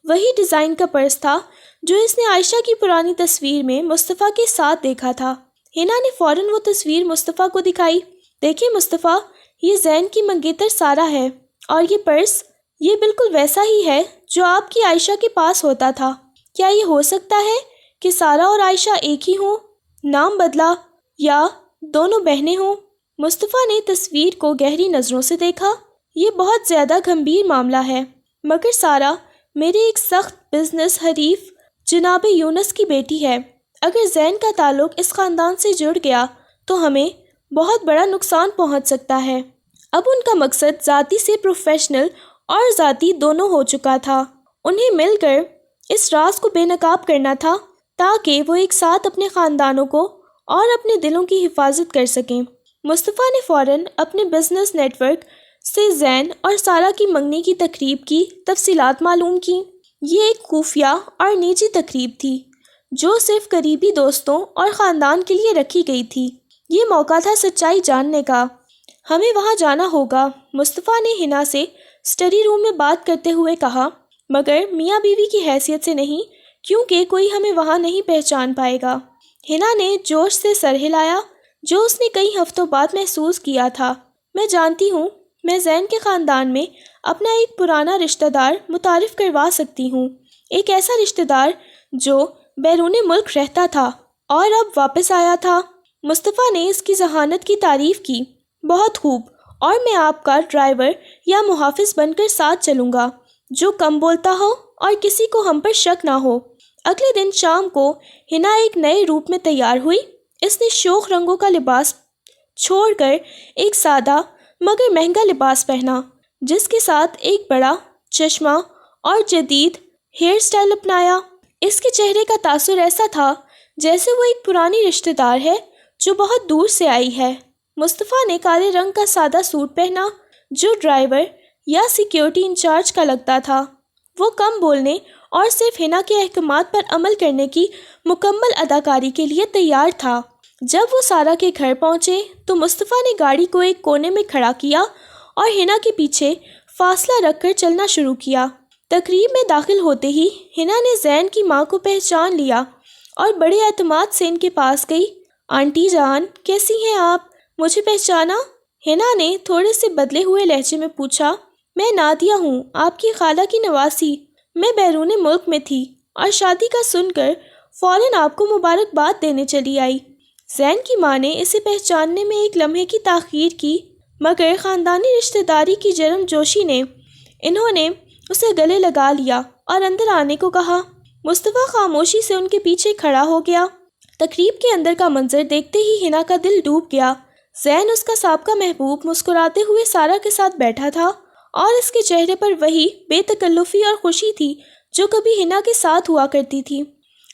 وہی ڈیزائن کا پرس تھا جو اس نے عائشہ کی پرانی تصویر میں مصطفیٰ کے ساتھ دیکھا تھا۔ حنا نے فوراً وہ تصویر مصطفیٰ کو دکھائی۔ دیکھیں مصطفیٰ، یہ زین کی منگیتر سارہ ہے، اور یہ پرس، یہ بالکل ویسا ہی ہے جو آپ کی عائشہ کے پاس ہوتا تھا۔ کیا یہ ہو سکتا ہے کہ سارہ اور عائشہ ایک ہی ہوں، نام بدلا، یا دونوں بہنیں ہوں؟ مصطفیٰ نے تصویر کو گہری نظروں سے دیکھا۔ یہ بہت زیادہ گمبھیر معاملہ ہے، مگر سارہ میرے ایک سخت بزنس حریف جناب یونس کی بیٹی ہے۔ اگر زین کا تعلق اس خاندان سے جڑ گیا تو ہمیں بہت بڑا نقصان پہنچ سکتا ہے۔ اب ان کا مقصد ذاتی سے پروفیشنل اور ذاتی دونوں ہو چکا تھا۔ انہیں مل کر اس راز کو بے نقاب کرنا تھا تاکہ وہ ایک ساتھ اپنے خاندانوں کو اور اپنے دلوں کی حفاظت کر سکیں۔ مصطفیٰ نے فوراً اپنے بزنس نیٹ ورک سے زین اور سارہ کی منگنی کی تقریب کی تفصیلات معلوم کی۔ یہ ایک خفیہ اور نجی تقریب تھی جو صرف قریبی دوستوں اور خاندان کے لیے رکھی گئی تھی۔ یہ موقع تھا سچائی جاننے کا۔ ہمیں وہاں جانا ہوگا، مصطفیٰ نے حنا سے اسٹڈی روم میں بات کرتے ہوئے کہا، مگر میاں بیوی کی حیثیت سے نہیں، کیونکہ کوئی ہمیں وہاں نہیں پہچان پائے گا۔ حنا نے جوش سے سر ہلایا، جو اس نے کئی ہفتوں بعد محسوس کیا تھا۔ میں جانتی ہوں، میں زین کے خاندان میں اپنا ایک پرانا رشتہ دار متعارف کروا سکتی ہوں، ایک ایسا رشتہ دار جو بیرون ملک رہتا تھا اور اب واپس آیا تھا۔ مصطفیٰ نے اس کی ذہانت کی تعریف کی۔ بہت خوب، اور میں آپ کا ڈرائیور یا محافظ بن کر ساتھ چلوں گا جو کم بولتا ہو اور کسی کو ہم پر شک نہ ہو۔ اگلے دن شام کو حنا ایک نئے روپ میں تیار ہوئی۔ اس نے شوخ رنگوں کا لباس چھوڑ کر ایک سادہ مگر مہنگا لباس پہنا، جس کے ساتھ ایک بڑا چشمہ اور جدید ہیئر سٹائل اپنایا۔ اس کے چہرے کا تاثر ایسا تھا جیسے وہ ایک پرانی رشتہ دار ہے جو بہت دور سے آئی ہے۔ مصطفیٰ نے کالے رنگ کا سادہ سوٹ پہنا جو ڈرائیور یا سیکیورٹی انچارج کا لگتا تھا۔ وہ کم بولنے اور صرف حنا کے احکامات پر عمل کرنے کی مکمل اداکاری کے لیے تیار تھا۔ جب وہ سارہ کے گھر پہنچے تو مصطفیٰ نے گاڑی کو ایک کونے میں کھڑا کیا اور حنا کے پیچھے فاصلہ رکھ کر چلنا شروع کیا۔ تقریب میں داخل ہوتے ہی حنا نے زین کی ماں کو پہچان لیا اور بڑے اعتماد سے ان کے پاس گئی۔ آنٹی جان، کیسی ہیں آپ؟ مجھے پہچانا؟ حنا نے تھوڑے سے بدلے ہوئے لہجے میں پوچھا۔ میں نادیہ ہوں، آپ کی خالہ کی نواسی۔ میں بیرون ملک میں تھی اور شادی کا سن کر فوراً آپ کو مبارکباد دینے چلی آئی۔ زین کی ماں نے اسے پہچاننے میں ایک لمحے کی تاخیر کی، مگر خاندانی رشتہ داری کی جرم جوشی نے انہوں نے اسے گلے لگا لیا اور اندر آنے کو کہا۔ مصطفیٰ خاموشی سے ان کے پیچھے کھڑا ہو گیا۔ تقریب کے اندر کا منظر دیکھتے ہی حنا کا دل ڈوب گیا۔ زین، اس کا سابقہ محبوب، مسکراتے ہوئے سارہ کے ساتھ بیٹھا تھا اور اس کے چہرے پر وہی بے تکلفی اور خوشی تھی جو کبھی حنا کے ساتھ ہوا کرتی تھی۔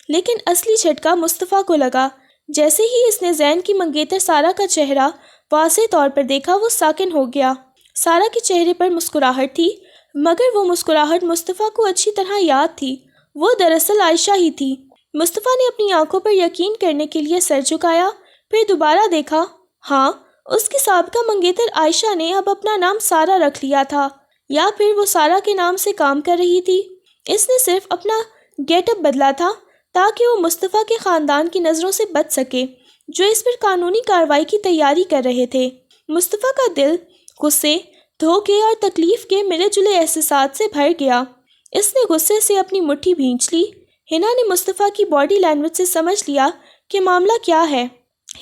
لیکن اصلی جھٹکا مصطفیٰ کو لگا۔ جیسے ہی اس نے زین کی منگیتر سارہ کا چہرہ واضح طور پر دیکھا، وہ ساکن ہو گیا۔ سارہ کے چہرے پر مسکراہٹ تھی، مگر وہ مسکراہٹ مصطفیٰ کو اچھی طرح یاد تھی۔ وہ دراصل عائشہ ہی تھی۔ مصطفیٰ نے اپنی آنکھوں پر یقین کرنے کے لیے سر جھکایا، پھر دوبارہ دیکھا۔ ہاں، اس کی سابقہ منگیتر عائشہ نے اب اپنا نام سارہ رکھ لیا تھا، یا پھر وہ سارہ کے نام سے کام کر رہی تھی۔ اس نے صرف اپنا گیٹ اپ بدلا تھا تاکہ وہ مصطفیٰ کے خاندان کی نظروں سے بچ سکے، جو اس پر قانونی کارروائی کی تیاری کر رہے تھے۔ مصطفیٰ کا دل غصے، دھوکے اور تکلیف کے ملے جلے احساسات سے بھر گیا۔ اس نے غصے سے اپنی مٹھی بھینچ لی۔ حنا نے مصطفیٰ کی باڈی لینگویج سے سمجھ لیا کہ معاملہ کیا ہے۔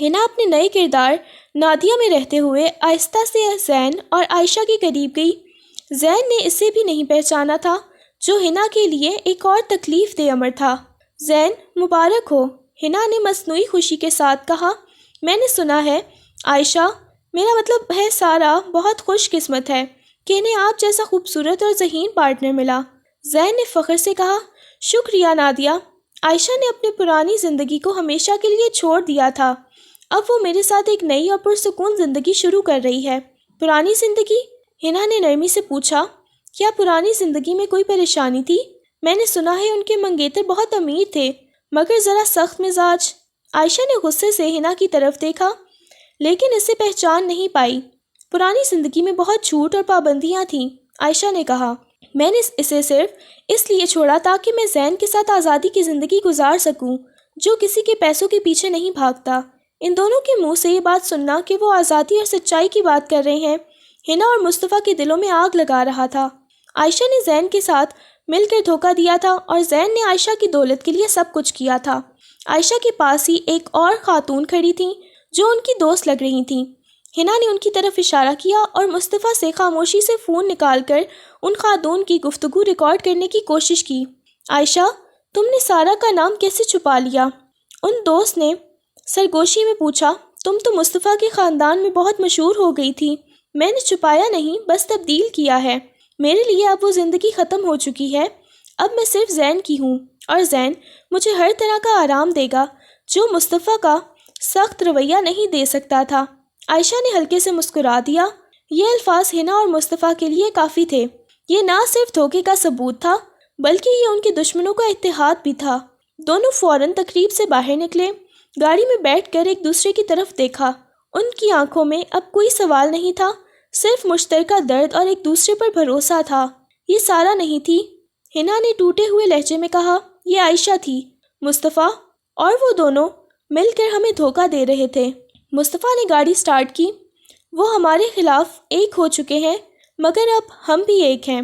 حنا اپنے نئے کردار نادیہ میں رہتے ہوئے آہستہ سے زین اور عائشہ کے قریب گئی۔ زین نے اسے بھی نہیں پہچانا تھا، جو حنا کے لیے ایک اور تکلیف دہ امر تھا۔ زین مبارک ہو، ہنا نے مصنوعی خوشی کے ساتھ کہا۔ میں نے سنا ہے عائشہ، میرا مطلب ہے سارا بہت خوش قسمت ہے کہ انہیں آپ جیسا خوبصورت اور ذہین پارٹنر ملا۔ زین نے فخر سے کہا۔ شکریہ نادیہ، عائشہ نے اپنی پرانی زندگی کو ہمیشہ کے لیے چھوڑ دیا تھا، اب وہ میرے ساتھ ایک نئی اور پرسکون زندگی شروع کر رہی ہے۔ پرانی زندگی؟ ہنا نے نرمی سے پوچھا۔ کیا پرانی زندگی میں کوئی پریشانی تھی؟ میں نے سنا ہے ان کے منگیتر بہت امیر تھے مگر ذرا سخت مزاج۔ عائشہ نے غصے سے ہنا کی طرف دیکھا لیکن اسے پہچان نہیں پائی۔ پرانی زندگی میں بہت چھوٹ اور پابندیاں تھیں، عائشہ نے کہا۔ میں نے اسے صرف اس لیے چھوڑا تاکہ میں زین کے ساتھ آزادی کی زندگی گزار سکوں جو کسی کے پیسوں کے پیچھے نہیں بھاگتا۔ ان دونوں کے منہ سے یہ بات سننا کہ وہ آزادی اور سچائی کی بات کر رہے ہیں ہنا اور مصطفیٰ کے دلوں میں آگ لگا رہا تھا۔ عائشہ نے زین کے ساتھ مل کر دھوکہ دیا تھا اور زین نے عائشہ کی دولت کے لیے سب کچھ کیا تھا۔ عائشہ کے پاس ہی ایک اور خاتون کھڑی تھیں جو ان کی دوست لگ رہی تھیں۔ ہنا نے ان کی طرف اشارہ کیا اور مصطفیٰ سے خاموشی سے فون نکال کر ان خاتون کی گفتگو ریکارڈ کرنے کی کوشش کی۔ عائشہ، تم نے سارا کا نام کیسے چھپا لیا؟ ان دوست نے سرگوشی میں پوچھا۔ تم تو مصطفیٰ کے خاندان میں بہت مشہور ہو گئی تھی۔ میں نے چھپایا نہیں، بس تبدیل کیا ہے۔ میرے لیے اب وہ زندگی ختم ہو چکی ہے، اب میں صرف زین کی ہوں اور زین مجھے ہر طرح کا آرام دے گا جو مصطفیٰ کا سخت رویہ نہیں دے سکتا تھا۔ عائشہ نے ہلکے سے مسکرا دیا۔ یہ الفاظ ہنا اور مصطفیٰ کے لیے کافی تھے۔ یہ نہ صرف دھوکے کا ثبوت تھا بلکہ یہ ان کے دشمنوں کا اتحاد بھی تھا۔ دونوں فوراً تقریب سے باہر نکلے، گاڑی میں بیٹھ کر ایک دوسرے کی طرف دیکھا۔ ان کی آنکھوں میں اب کوئی سوال نہیں تھا، صرف مشترکہ درد اور ایک دوسرے پر بھروسہ تھا۔ یہ سارا نہیں تھی، ہنا نے ٹوٹے ہوئے لہجے میں کہا، یہ عائشہ تھی۔ مصطفیٰ اور وہ دونوں مل کر ہمیں دھوکہ دے رہے تھے۔ مصطفیٰ نے گاڑی سٹارٹ کی۔ وہ ہمارے خلاف ایک ہو چکے ہیں مگر اب ہم بھی ایک ہیں۔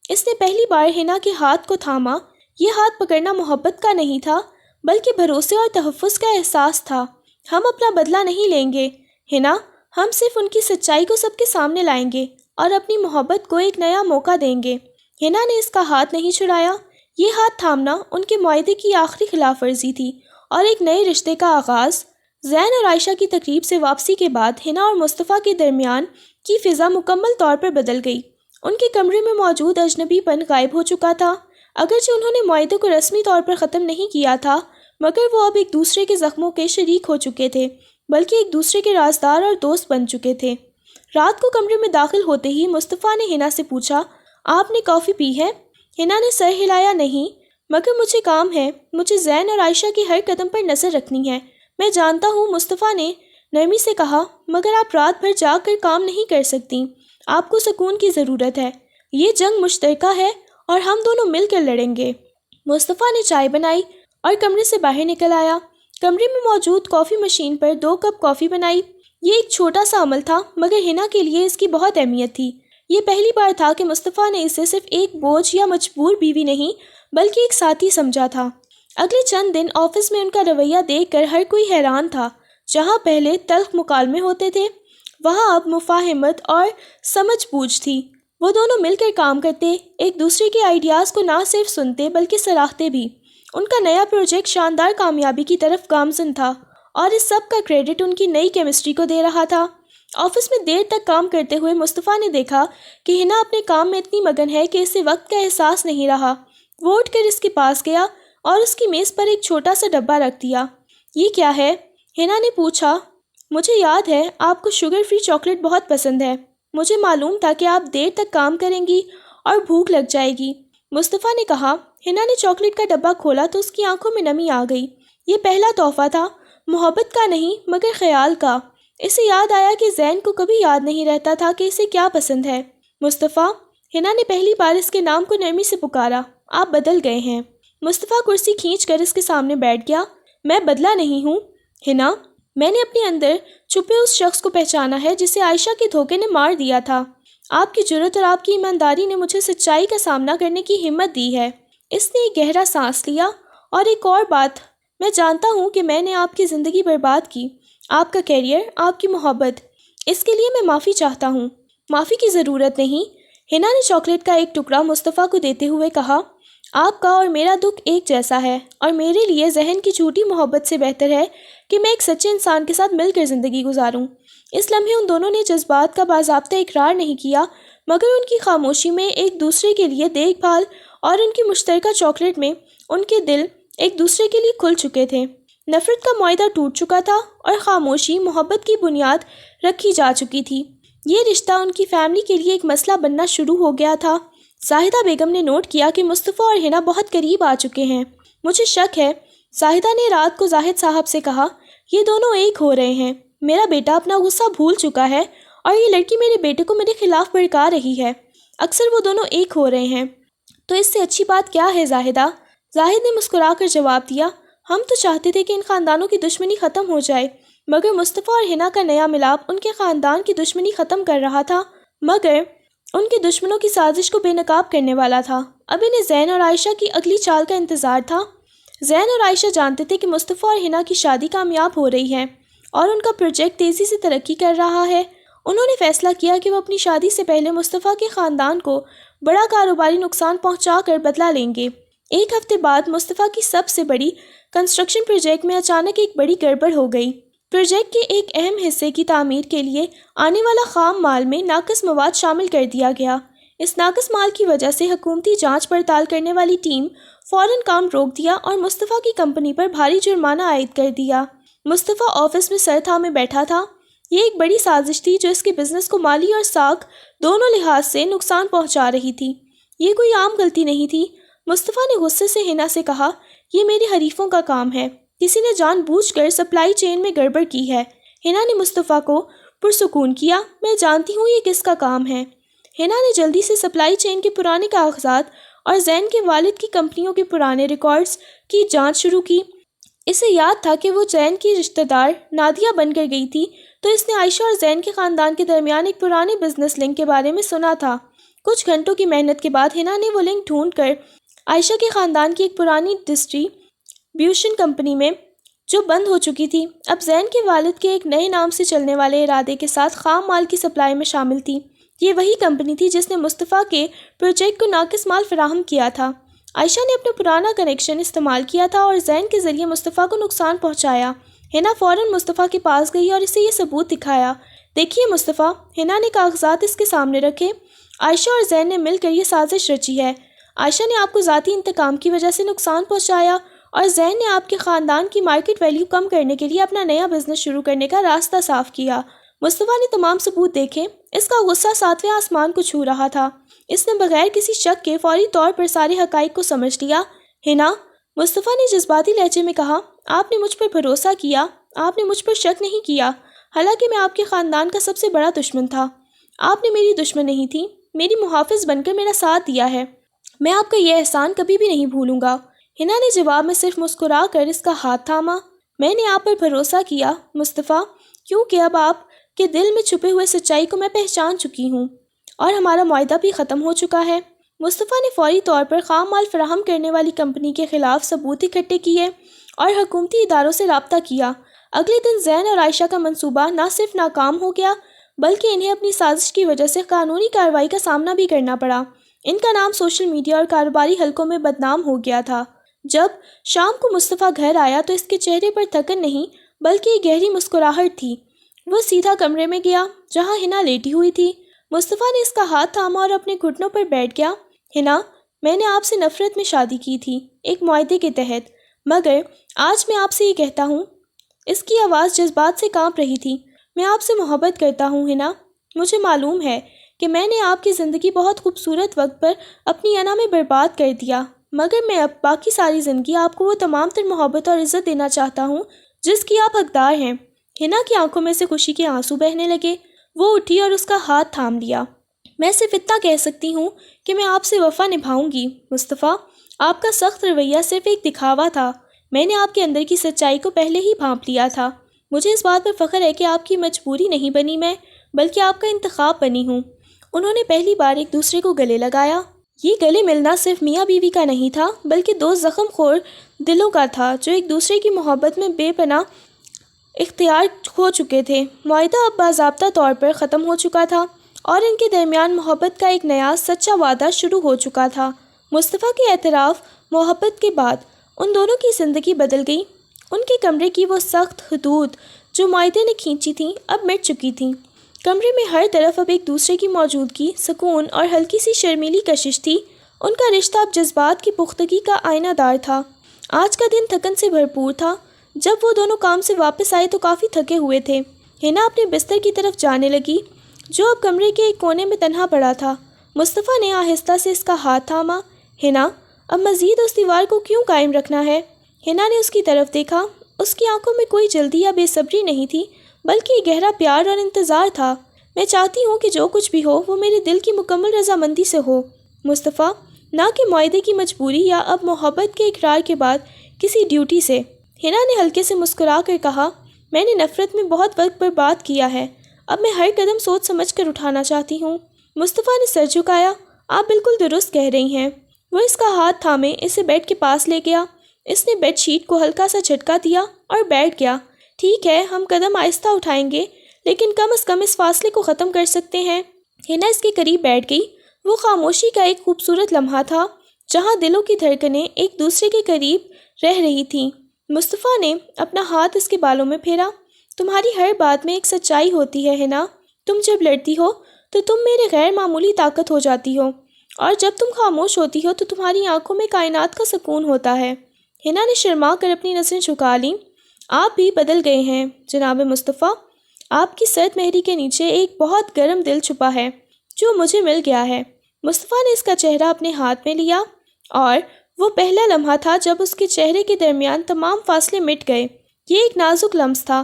اس نے پہلی بار ہنا کے ہاتھ کو تھاما۔ یہ ہاتھ پکڑنا محبت کا نہیں تھا بلکہ بھروسے اور تحفظ کا احساس تھا۔ ہم اپنا بدلہ نہیں لیں گے ہنا، ہم صرف ان کی سچائی کو سب کے سامنے لائیں گے اور اپنی محبت کو ایک نیا موقع دیں گے۔ ہنا نے اس کا ہاتھ نہیں چھڑایا۔ یہ ہاتھ تھامنا ان کے معاہدے کی آخری خلاف ورزی تھی اور ایک نئے رشتے کا آغاز۔ زین اور عائشہ کی تقریب سے واپسی کے بعد ہنا اور مصطفیٰ کے درمیان کی فضا مکمل طور پر بدل گئی۔ ان کے کمرے میں موجود اجنبی پن غائب ہو چکا تھا۔ اگرچہ انہوں نے معاہدے کو رسمی طور پر ختم نہیں کیا تھا مگر وہ اب ایک دوسرے کے زخموں کے شریک ہو چکے تھے بلکہ ایک دوسرے کے رازدار اور دوست بن چکے تھے۔ رات کو کمرے میں داخل ہوتے ہی مصطفیٰ نے ہنا سے پوچھا، آپ نے کافی پی ہے؟ ہنا نے سر ہلایا، نہیں، مگر مجھے کام ہے، مجھے زین اور عائشہ کے ہر قدم پر نظر رکھنی ہے۔ میں جانتا ہوں، مصطفیٰ نے نرمی سے کہا، مگر آپ رات بھر جاگ کر کام نہیں کر سکتی، آپ کو سکون کی ضرورت ہے۔ یہ جنگ مشترکہ ہے اور ہم دونوں مل کر لڑیں گے۔ مصطفیٰ نے چائے بنائی اور کمرے سے باہر نکل آیا۔ کمرے میں موجود کافی مشین پر 2 کپ کافی بنائی۔ یہ ایک چھوٹا سا عمل تھا مگر ہنا کے لیے اس کی بہت اہمیت تھی۔ یہ پہلی بار تھا کہ مصطفیٰ نے اسے صرف ایک بوجھ یا مجبور بیوی نہیں بلکہ ایک ساتھی سمجھا تھا۔ اگلے چند دن آفس میں ان کا رویہ دیکھ کر ہر کوئی حیران تھا۔ جہاں پہلے تلخ مکالمے ہوتے تھے وہاں اب مفاہمت اور سمجھ بوجھ تھی۔ وہ دونوں مل کر کام کرتے، ایک دوسرے کے آئیڈیاز کو نہ صرف سنتے بلکہ سراہتے بھی۔ ان کا نیا پروجیکٹ شاندار کامیابی کی طرف گامزن تھا اور اس سب کا کریڈٹ ان کی نئی کیمسٹری کو دے رہا تھا۔ آفس میں دیر تک کام کرتے ہوئے مصطفیٰ نے دیکھا کہ ہنا اپنے کام میں اتنی مگن ہے کہ اسے وقت کا احساس نہیں رہا۔ وہ اٹھ کر اس کے پاس گیا اور اس کی میز پر ایک چھوٹا سا ڈبہ رکھ دیا۔ یہ کیا ہے؟ ہنا نے پوچھا۔ مجھے یاد ہے آپ کو شوگر فری چاکلیٹ بہت پسند ہے، مجھے معلوم تھا کہ آپ دیر تک کام کریں گی اور بھوک لگ جائے گی، مصطفیٰ نے کہا۔ ہنا نے چاکلیٹ کا ڈبہ کھولا تو اس کی آنکھوں میں نمی آ گئی۔ یہ پہلا تحفہ تھا، محبت کا نہیں مگر خیال کا۔ اسے یاد آیا کہ زین کو کبھی یاد نہیں رہتا تھا کہ اسے کیا پسند ہے۔ مصطفیٰ، ہنا نے پہلی بار اس کے نام کو نرمی سے پکارا، آپ بدل گئے ہیں۔ مصطفیٰ کرسی کھینچ کر اس کے سامنے بیٹھ گیا۔ میں بدلا نہیں ہوں ہنا، میں نے اپنے اندر چھپے اس شخص کو پہچانا ہے جسے عائشہ کے دھوکے نے مار دیا تھا۔ آپ کی جرأت اور آپ کی ایمانداری نے مجھے سچائی کا سامنا کرنے کی ہمت دی ہے۔ اس نے ایک گہرا سانس لیا۔ اور ایک اور بات، میں جانتا ہوں کہ میں نے آپ کی زندگی برباد کی، آپ کا کیریئر، آپ کی محبت، اس کے لیے میں معافی چاہتا ہوں۔ معافی کی ضرورت نہیں، ہنا نے چاکلیٹ کا ایک ٹکڑا مصطفیٰ کو دیتے ہوئے کہا۔ آپ کا اور میرا دکھ ایک جیسا ہے، اور میرے لیے ذہن کی جھوٹی محبت سے بہتر ہے کہ میں ایک سچے انسان کے ساتھ مل کر زندگی گزاروں۔ اس لمحے ان دونوں نے جذبات کا باضابطہ اقرار نہیں کیا، مگر ان کی خاموشی میں ایک دوسرے کے لیے دیکھ بھال اور ان کی مشترکہ چاکلیٹ میں ان کے دل ایک دوسرے کے لیے کھل چکے تھے۔ نفرت کا معاہدہ ٹوٹ چکا تھا اور خاموشی محبت کی بنیاد رکھی جا چکی تھی۔ یہ رشتہ ان کی فیملی کے لیے ایک مسئلہ بننا شروع ہو گیا تھا۔ زاہدہ بیگم نے نوٹ کیا کہ مصطفیٰ اور حنا بہت قریب آ چکے ہیں۔ مجھے شک ہے، زاہدہ نے رات کو زاہد صاحب سے کہا، یہ دونوں ایک ہو رہے ہیں۔ میرا بیٹا اپنا غصہ بھول چکا ہے اور یہ لڑکی میرے بیٹے کو میرے خلاف بھڑکا رہی ہے۔ اکثر وہ دونوں ایک ہو رہے ہیں، تو اس سے اچھی بات کیا ہے زاہدہ؟ زاہد نے مسکرا کر جواب دیا، ہم تو چاہتے تھے کہ ان خاندانوں کی دشمنی ختم ہو جائے، مگر مصطفیٰ اور حنا کا نیا ملاپ ان کے خاندان کی دشمنی ختم کر رہا تھا، مگر ان کے دشمنوں کی سازش کو بے نقاب کرنے والا تھا۔ اب انہیں زین اور عائشہ کی اگلی چال کا انتظار تھا۔ زین اور عائشہ جانتے تھے کہ مصطفیٰ اور حنا کی شادی کامیاب ہو رہی ہے اور ان کا پروجیکٹ تیزی سے ترقی کر رہا ہے۔ انہوں نے فیصلہ کیا کہ وہ اپنی شادی سے پہلے مصطفیٰ کے خاندان کو بڑا کاروباری نقصان پہنچا کر بدلہ لیں گے۔ ایک ہفتے بعد مصطفیٰ کی سب سے بڑی کنسٹرکشن پروجیکٹ میں اچانک ایک بڑی گڑبڑ ہو گئی۔ پروجیکٹ کے ایک اہم حصے کی تعمیر کے لیے آنے والا خام مال میں ناقص مواد شامل کر دیا گیا۔ اس ناقص مال کی وجہ سے حکومتی جانچ پڑتال کرنے والی ٹیم فوراً کام روک دیا اور مصطفیٰ کی کمپنی پر بھاری جرمانہ عائد کر دیا۔ مصطفیٰ آفس میں سر تھامے بیٹھا تھا۔ یہ ایک بڑی سازش تھی جو اس کے بزنس کو مالی اور ساکھ دونوں لحاظ سے نقصان پہنچا رہی تھی۔ یہ کوئی عام غلطی نہیں تھی۔ مصطفیٰ نے غصے سے حنا سے کہا، یہ میرے حریفوں کا کام ہے، کسی نے جان بوجھ کر سپلائی چین میں گڑبڑ کی ہے۔ حنا نے مصطفیٰ کو پرسکون کیا، میں جانتی ہوں یہ کس کا کام ہے۔ حنا نے جلدی سے سپلائی چین کے پرانے کاغذات اور زین کے والد کی کمپنیوں کے پرانے ریکارڈز کی جانچ شروع کی۔ اسے یاد تھا کہ وہ زین کی رشتہ دار نادیہ بن کر گئی تھی، تو اس نے عائشہ اور زین کے خاندان کے درمیان ایک پرانے بزنس لنک کے بارے میں سنا تھا۔ کچھ گھنٹوں کی محنت کے بعد حنا نے وہ لنک ڈھونڈ کر عائشہ کے خاندان کی ایک پرانی ڈسٹریبیوشن کمپنی میں، جو بند ہو چکی تھی، اب زین کے والد کے ایک نئے نام سے چلنے والے ارادے کے ساتھ خام مال کی سپلائی میں شامل تھی۔ یہ وہی کمپنی تھی جس نے مصطفیٰ کے پروجیکٹ کو ناقص مال فراہم کیا تھا۔ عائشہ نے اپنا پرانا کنیکشن استعمال کیا تھا اور زین کے ذریعے مصطفیٰ کو نقصان پہنچایا۔ حنا فوراً مصطفیٰ کے پاس گئی اور اسے یہ ثبوت دکھایا۔ دیکھیے مصطفیٰ، حنا نے کاغذات اس کے سامنے رکھے، عائشہ اور زین نے مل کر یہ سازش رچی ہے۔ عائشہ نے آپ کو ذاتی انتقام کی وجہ سے نقصان پہنچایا اور زین نے آپ کے خاندان کی مارکیٹ ویلیو کم کرنے کے لیے اپنا نیا بزنس شروع کرنے کا راستہ صاف کیا۔ مصطفیٰ نے تمام ثبوت دیکھے۔ اس کا غصہ ساتویں آسمان کو چھو رہا تھا۔ اس نے بغیر کسی شک کے فوری طور پر سارے حقائق کو سمجھ لیا۔ حنا، مصطفیٰ نے جذباتی لہجے میں کہا، آپ نے مجھ پر بھروسہ کیا، آپ نے مجھ پر شک نہیں کیا، حالانکہ میں آپ کے خاندان کا سب سے بڑا دشمن تھا۔ آپ نے میری دشمن نہیں تھی، میری محافظ بن کر میرا ساتھ دیا ہے۔ میں آپ کا یہ احسان کبھی بھی نہیں بھولوں گا۔ حنا نے جواب میں صرف مسکرا کر اس کا ہاتھ تھاما۔ میں نے آپ پر بھروسہ کیا مصطفیٰ، کیونکہ اب آپ کے دل میں چھپے ہوئے سچائی کو میں پہچان چکی ہوں اور ہمارا معاہدہ بھی ختم ہو چکا ہے۔ مصطفیٰ نے فوری طور پر خام مال فراہم کرنے والی کمپنی کے خلاف ثبوت اکٹھے کیے اور حکومتی اداروں سے رابطہ کیا۔ اگلے دن زین اور عائشہ کا منصوبہ نہ صرف ناکام ہو گیا، بلکہ انہیں اپنی سازش کی وجہ سے قانونی کارروائی کا سامنا بھی کرنا پڑا۔ ان کا نام سوشل میڈیا اور کاروباری حلقوں میں بدنام ہو گیا تھا۔ جب شام کو مصطفیٰ گھر آیا تو اس کے چہرے پر تھکن نہیں بلکہ ایک گہری مسکراہٹ تھی۔ وہ سیدھا کمرے میں گیا جہاں حنا لیٹی ہوئی تھی۔ مصطفیٰ نے اس کا ہاتھ تھاما اور اپنے گھٹنوں پر بیٹھ گیا۔ حنا، میں نے آپ سے نفرت میں شادی کی تھی، ایک معاہدے کے تحت، مگر آج میں آپ سے یہ کہتا ہوں۔ اس کی آواز جذبات سے کانپ رہی تھی۔ میں آپ سے محبت کرتا ہوں حنا۔ مجھے معلوم ہے کہ میں نے آپ کی زندگی بہت خوبصورت وقت پر اپنی انا میں برباد کر دیا، مگر میں اب باقی ساری زندگی آپ کو وہ تمام تر محبت اور عزت دینا چاہتا ہوں جس کی آپ حقدار ہیں۔ حنا کی آنکھوں میں سے خوشی کے آنسو بہنے لگے۔ وہ اٹھی اور اس کا ہاتھ تھام لیا۔ میں صرف اتنا کہہ سکتی ہوں کہ میں آپ سے وفا نبھاؤں گی مصطفیٰ۔ آپ کا سخت رویہ صرف ایک دکھاوا تھا۔ میں نے آپ کے اندر کی سچائی کو پہلے ہی بھانپ لیا تھا۔ مجھے اس بات پر فخر ہے کہ آپ کی مجبوری نہیں بنی میں، بلکہ آپ کا انتخاب بنی ہوں۔ انہوں نے پہلی بار ایک دوسرے کو گلے لگایا۔ یہ گلے ملنا صرف میاں بیوی کا نہیں تھا، بلکہ دو زخم خور دلوں کا تھا جو ایک دوسرے کی محبت میں بے پناہ اختیار کھو چکے تھے۔ معاہدہ اب باضابطہ طور پر ختم ہو چکا تھا اور ان کے درمیان محبت کا ایک نیا سچا وعدہ شروع ہو چکا تھا۔ مصطفیٰ کے اعتراف محبت کے بعد ان دونوں کی زندگی بدل گئی۔ ان کے کمرے کی وہ سخت حدود جو معاہدے نے کھینچی تھیں اب مٹ چکی تھیں۔ کمرے میں ہر طرف اب ایک دوسرے کی موجودگی، سکون اور ہلکی سی شرمیلی کشش تھی۔ ان کا رشتہ اب جذبات کی پختگی کا آئینہ دار تھا۔ آج کا دن تھکن سے بھرپور تھا۔ جب وہ دونوں کام سے واپس آئے تو کافی تھکے ہوئے تھے۔ حنا اپنے بستر کی طرف جانے لگی جو اب کمرے کے ایک کونے میں تنہا پڑا تھا۔ مصطفیٰ نے آہستہ سے اس کا ہاتھ تھاما۔ حنا، اب مزید اس دیوار کو کیوں قائم رکھنا ہے؟ حنا نے اس کی طرف دیکھا۔ اس کی آنکھوں میں کوئی جلدی یا بے صبری نہیں تھی، بلکہ ایک گہرا پیار اور انتظار تھا۔ میں چاہتی ہوں کہ جو کچھ بھی ہو وہ میرے دل کی مکمل رضامندی سے ہو مصطفیٰ، نہ کہ معاہدے کی مجبوری یا اب محبت کے اقرار کے بعد کسی ڈیوٹی سے۔ حنا نے ہلکے سے مسکرا کر کہا، میں نے نفرت میں بہت وقت برباد کیا ہے، اب میں ہر قدم سوچ سمجھ کر اٹھانا چاہتی ہوں۔ مصطفیٰ نے سر جھکایا، آپ بالکل درست کہہ رہی ہیں۔ وہ اس کا ہاتھ تھامے اسے بیڈ کے پاس لے گیا۔ اس نے بیڈ شیٹ کو ہلکا سا جھٹکا دیا اور بیٹھ گیا۔ ٹھیک ہے، ہم قدم آہستہ اٹھائیں گے، لیکن کم از کم اس فاصلے کو ختم کر سکتے ہیں۔ حنا اس کے قریب بیٹھ گئی۔ وہ خاموشی کا ایک خوبصورت لمحہ تھا جہاں دلوں کی دھڑکنیں ایک دوسرے کے قریب رہ رہی تھیں۔ مصطفیٰ نے اپنا ہاتھ اس کے بالوں میں پھیرا۔ تمہاری ہر بات میں ایک سچائی ہوتی ہے حنا۔ تم جب لڑتی ہو تو تم میرے غیر معمولی طاقت ہو جاتی ہو، اور جب تم خاموش ہوتی ہو تو تمہاری آنکھوں میں کائنات کا سکون ہوتا ہے۔ حنا نے شرما کر اپنی نظریں جھکا لیں۔ آپ بھی بدل گئے ہیں جناب مصطفیٰ۔ آپ کی سرد مہری کے نیچے ایک بہت گرم دل چھپا ہے جو مجھے مل گیا ہے۔ مصطفیٰ نے اس کا چہرہ اپنے ہاتھ میں لیا، اور وہ پہلا لمحہ تھا جب اس کے چہرے کے درمیان تمام فاصلے مٹ گئے۔ یہ ایک نازک لمس تھا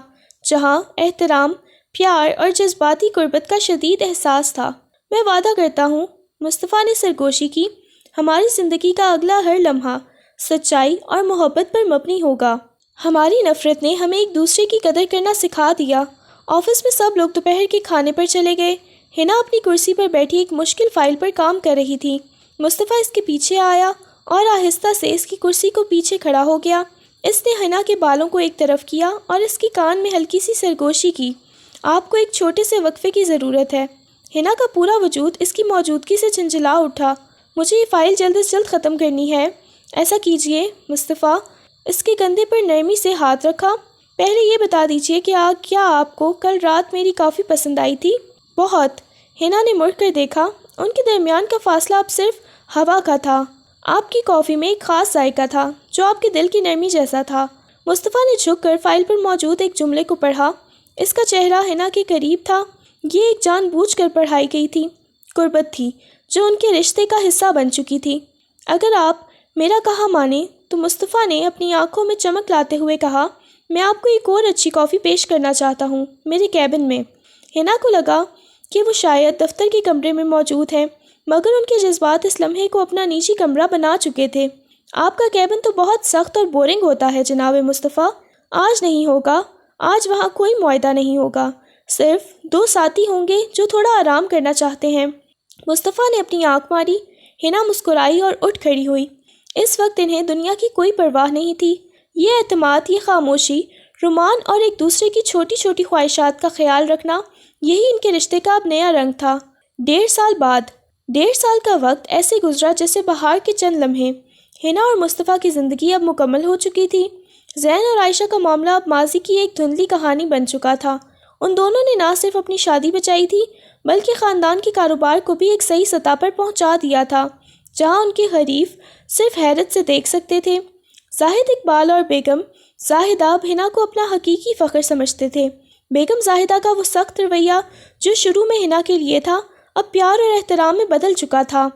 جہاں احترام، پیار اور جذباتی قربت کا شدید احساس تھا۔ میں وعدہ کرتا ہوں، مصطفیٰ نے سرگوشی کی، ہماری زندگی کا اگلا ہر لمحہ سچائی اور محبت پر مبنی ہوگا۔ ہماری نفرت نے ہمیں ایک دوسرے کی قدر کرنا سکھا دیا۔ آفس میں سب لوگ دوپہر کے کھانے پر چلے گئے۔ حنا اپنی کرسی پر بیٹھی ایک مشکل فائل پر کام کر رہی تھی۔ مصطفیٰ اس کے پیچھے آیا اور آہستہ سے اس کی کرسی کو پیچھے کھڑا ہو گیا۔ اس نے حنا کے بالوں کو ایک طرف کیا اور اس کی کان میں ہلکی سی سرگوشی کی۔ آپ کو ایک چھوٹے سے وقفے کی ضرورت ہے۔ حنا کا پورا وجود اس کی موجودگی سے جھنجھلا اٹھا۔ مجھے یہ فائل جلد از جلد ختم کرنی ہے۔ ایسا کیجئے مصطفیٰ۔ اس کے کندھے پر نرمی سے ہاتھ رکھا۔ پہلے یہ بتا دیجئے کہ کیا آپ کو کل رات میری کافی پسند آئی تھی؟ بہت۔ حنا نے مڑ کر دیکھا۔ ان کے درمیان کا فاصلہ اب صرف ہوا کا تھا۔ آپ کی کافی میں ایک خاص ذائقہ تھا جو آپ کے دل کی نرمی جیسا تھا۔ مصطفیٰ نے جھک کر فائل پر موجود ایک جملے کو پڑھا۔ اس کا چہرہ حنا کے قریب تھا۔ یہ ایک جان بوجھ کر پڑھائی گئی تھی قربت تھی جو ان کے رشتے کا حصہ بن چکی تھی۔ اگر آپ میرا کہا مانیں تو مصطفیٰ نے اپنی آنکھوں میں چمک لاتے ہوئے کہا، میں آپ کو ایک اور اچھی کافی پیش کرنا چاہتا ہوں میرے کیبن میں۔ حنا کو لگا کہ وہ شاید دفتر کے کمرے میں موجود ہیں، مگر ان کے جذبات اس لمحے کو اپنا نجی کمرہ بنا چکے تھے۔ آپ کا کیبن تو بہت سخت اور بورنگ ہوتا ہے جناب مصطفیٰ۔ آج نہیں ہوگا، آج وہاں کوئی معاہدہ نہیں ہوگا، صرف دو ساتھی ہوں گے جو تھوڑا آرام کرنا چاہتے ہیں۔ مصطفیٰ نے اپنی آنکھ ماری۔ حنا مسکرائی اور اٹھ کھڑی ہوئی۔ اس وقت انہیں دنیا کی کوئی پرواہ نہیں تھی۔ یہ اعتماد، یہ خاموشی، رومان اور ایک دوسرے کی چھوٹی چھوٹی خواہشات کا خیال رکھنا، یہی ان کے رشتے کا اب نیا رنگ تھا۔ 1.5 سال بعد، 1.5 سال کا وقت ایسے گزرا جیسے بہار کے چند لمحے۔ حنا اور مصطفیٰ کی زندگی اب مکمل ہو چکی تھی۔ زین اور عائشہ کا معاملہ اب ماضی کی ایک دھندلی کہانی بن چکا تھا۔ ان دونوں نے نہ صرف اپنی شادی بچائی تھی بلکہ خاندان کے کاروبار کو بھی ایک صحیح سطح پر پہنچا دیا تھا جہاں ان کے حریف صرف حیرت سے دیکھ سکتے تھے۔ زاہد اقبال اور بیگم زاہدہ اب حنا کو اپنا حقیقی فخر سمجھتے تھے۔ بیگم زاہدہ کا وہ سخت رویہ جو شروع میں حنا کے لیے تھا اب پیار اور احترام میں بدل چکا تھا۔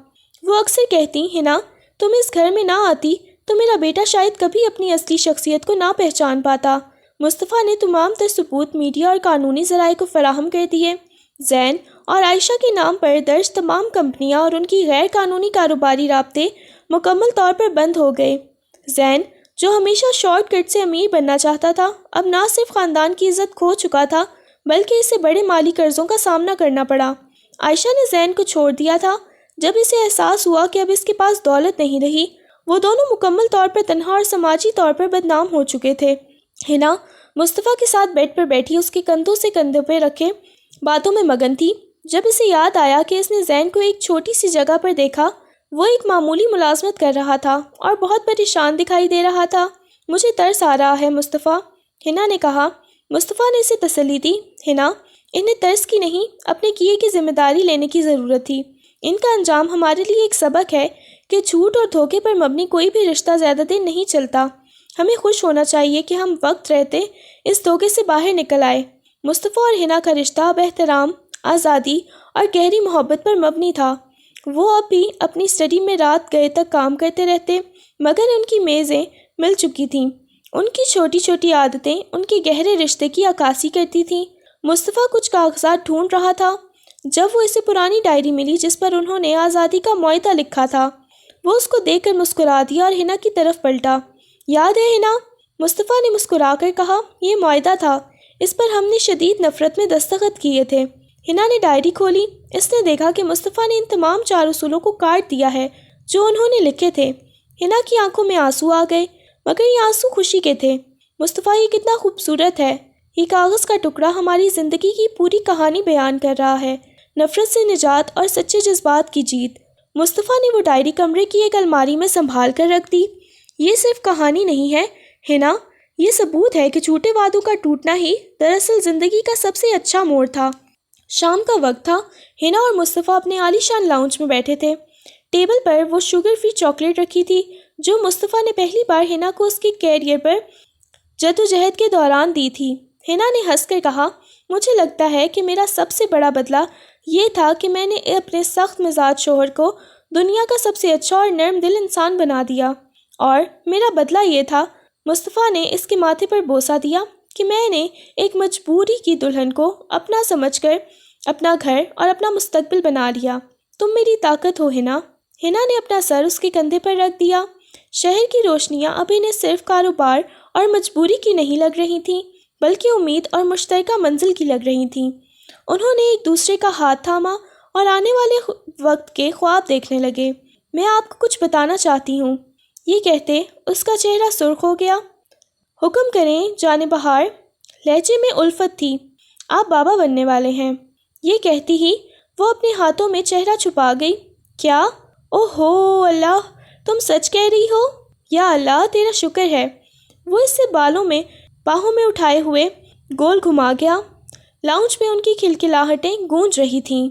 وہ اکثر کہتی، حنا تم اس گھر میں نہ آتی تو میرا بیٹا شاید کبھی اپنی اصلی شخصیت کو نہ پہچان پاتا۔ مصطفیٰ نے تمام تر ثبوت میڈیا اور قانونی ذرائع کو فراہم کر دیے۔ زین اور عائشہ کے نام پر درج تمام کمپنیاں اور ان کی غیر قانونی کاروباری رابطے مکمل طور پر بند ہو گئے۔ زین جو ہمیشہ شارٹ کٹ سے امیر بننا چاہتا تھا اب نہ صرف خاندان کی عزت کھو چکا تھا بلکہ اسے بڑے مالی قرضوں کا سامنا کرنا پڑا۔ عائشہ نے زین کو چھوڑ دیا تھا جب اسے احساس ہوا کہ اب اس کے پاس دولت نہیں رہی۔ وہ دونوں مکمل طور پر تنہا اور سماجی طور پر بدنام ہو چکے تھے۔ حنا مصطفیٰ کے ساتھ بیڈ پر بیٹھی اس کے کندھوں سے کندھوں پہ رکھے باتوں میں مگن تھی۔ جب اسے یاد آیا کہ اس نے زین کو ایک چھوٹی سی جگہ پر دیکھا وہ ایک معمولی ملازمت کر رہا تھا اور بہت پریشان دکھائی دے رہا تھا۔ مجھے ترس آ رہا ہے مصطفیٰ، حنا نے کہا۔ مصطفیٰ نے اسے تسلی دی۔ حنا، انہیں ترس کی نہیں، اپنے کیے کی ذمہ داری لینے کی ضرورت تھی۔ ان کا انجام ہمارے لیے ایک سبق ہے کہ جھوٹ اور دھوکے پر مبنی کوئی بھی رشتہ زیادہ دن نہیں چلتا۔ ہمیں خوش ہونا چاہیے کہ ہم وقت رہتے اس دھوکے سے باہر نکل آئے۔ مصطفیٰ اور حنا کا رشتہ اب احترام، آزادی اور گہری محبت پر مبنی تھا۔ وہ اب بھی اپنی اسٹڈی میں رات گئے تک کام کرتے رہتے، مگر ان کی میزیں مل چکی تھیں۔ ان کی چھوٹی چھوٹی عادتیں ان کے گہرے رشتے کی عکاسی کرتی تھیں۔ مصطفیٰ کچھ کاغذات ڈھونڈ رہا تھا جب وہ اسے پرانی ڈائری ملی جس پر انہوں نے آزادی کا معاہدہ لکھا تھا۔ وہ اس کو دیکھ کر مسکرا دیا اور حنا کی طرف پلٹا۔ یاد ہے حنا؟ مصطفیٰ نے مسکرا کر کہا، یہ معاہدہ تھا، اس پر ہم نے شدید نفرت میں دستخط کیے تھے۔ حنا نے ڈائری کھولی۔ اس نے دیکھا کہ مصطفیٰ نے ان تمام 4 اصولوں کو کاٹ دیا ہے جو انہوں نے لکھے تھے۔ حنا کی آنکھوں میں آنسو آ گئے، مگر یہ آنسو خوشی کے تھے۔ مصطفیٰ، یہ کتنا خوبصورت ہے! یہ کاغذ کا ٹکڑا ہماری زندگی کی پوری کہانی بیان کر رہا ہے، نفرت سے نجات اور سچے جذبات کی جیت۔ مصطفیٰ نے وہ ڈائری کمرے کی ایک الماری میں سنبھال کر رکھ دی۔ یہ صرف کہانی نہیں ہے حنا، یہ ثبوت ہے کہ جھوٹے وعدوں کا ٹوٹنا ہی دراصل زندگی کا سب سے اچھا موڑ تھا۔ شام کا وقت تھا۔ حنا اور مصطفیٰ اپنے عالی شان لاؤنج میں بیٹھے تھے۔ ٹیبل پر وہ شوگر فری چاکلیٹ رکھی تھی جو مصطفیٰ نے پہلی بار حنا کو اس کے کیریئر پر جدوجہد کے دوران دی تھی۔ حنا نے ہنس کر کہا، مجھے لگتا ہے کہ میرا سب سے بڑا بدلہ یہ تھا کہ میں نے اپنے سخت مزاج شوہر کو دنیا کا سب سے اچھا اور نرم دل انسان بنا دیا، اور میرا بدلہ یہ تھا، مصطفیٰ نے اس کے ماتھے پر بوسہ دیا، کہ میں نے ایک مجبوری کی دلہن کو اپنا سمجھ کر اپنا گھر اور اپنا مستقبل بنا لیا۔ تم میری طاقت ہو حنا۔ حنا نے اپنا سر اس کے کندھے پر رکھ دیا۔ شہر کی روشنیاں اب انہیں صرف کاروبار اور مجبوری کی نہیں لگ رہی تھیں، بلکہ امید اور مشترکہ منزل کی لگ رہی تھیں۔ انہوں نے ایک دوسرے کا ہاتھ تھاما اور آنے والے وقت کے خواب دیکھنے لگے۔ میں آپ کو کچھ بتانا چاہتی ہوں، یہ کہتے اس کا چہرہ سرخ ہو گیا۔ حکم کریں جانب بہار۔ لہجے میں الفت تھی۔ آپ بابا بننے والے ہیں، یہ کہتی ہی وہ اپنے ہاتھوں میں چہرہ چھپا گئی۔ کیا؟ اوہ ہو اللہ، تم سچ کہہ رہی ہو؟ یا اللہ تیرا شکر ہے۔ وہ اس سے بالوں میں باہوں میں اٹھائے ہوئے گول گھما گیا۔ لاؤنج میں ان کی کھلکھلاہٹیں گونج رہی تھیں۔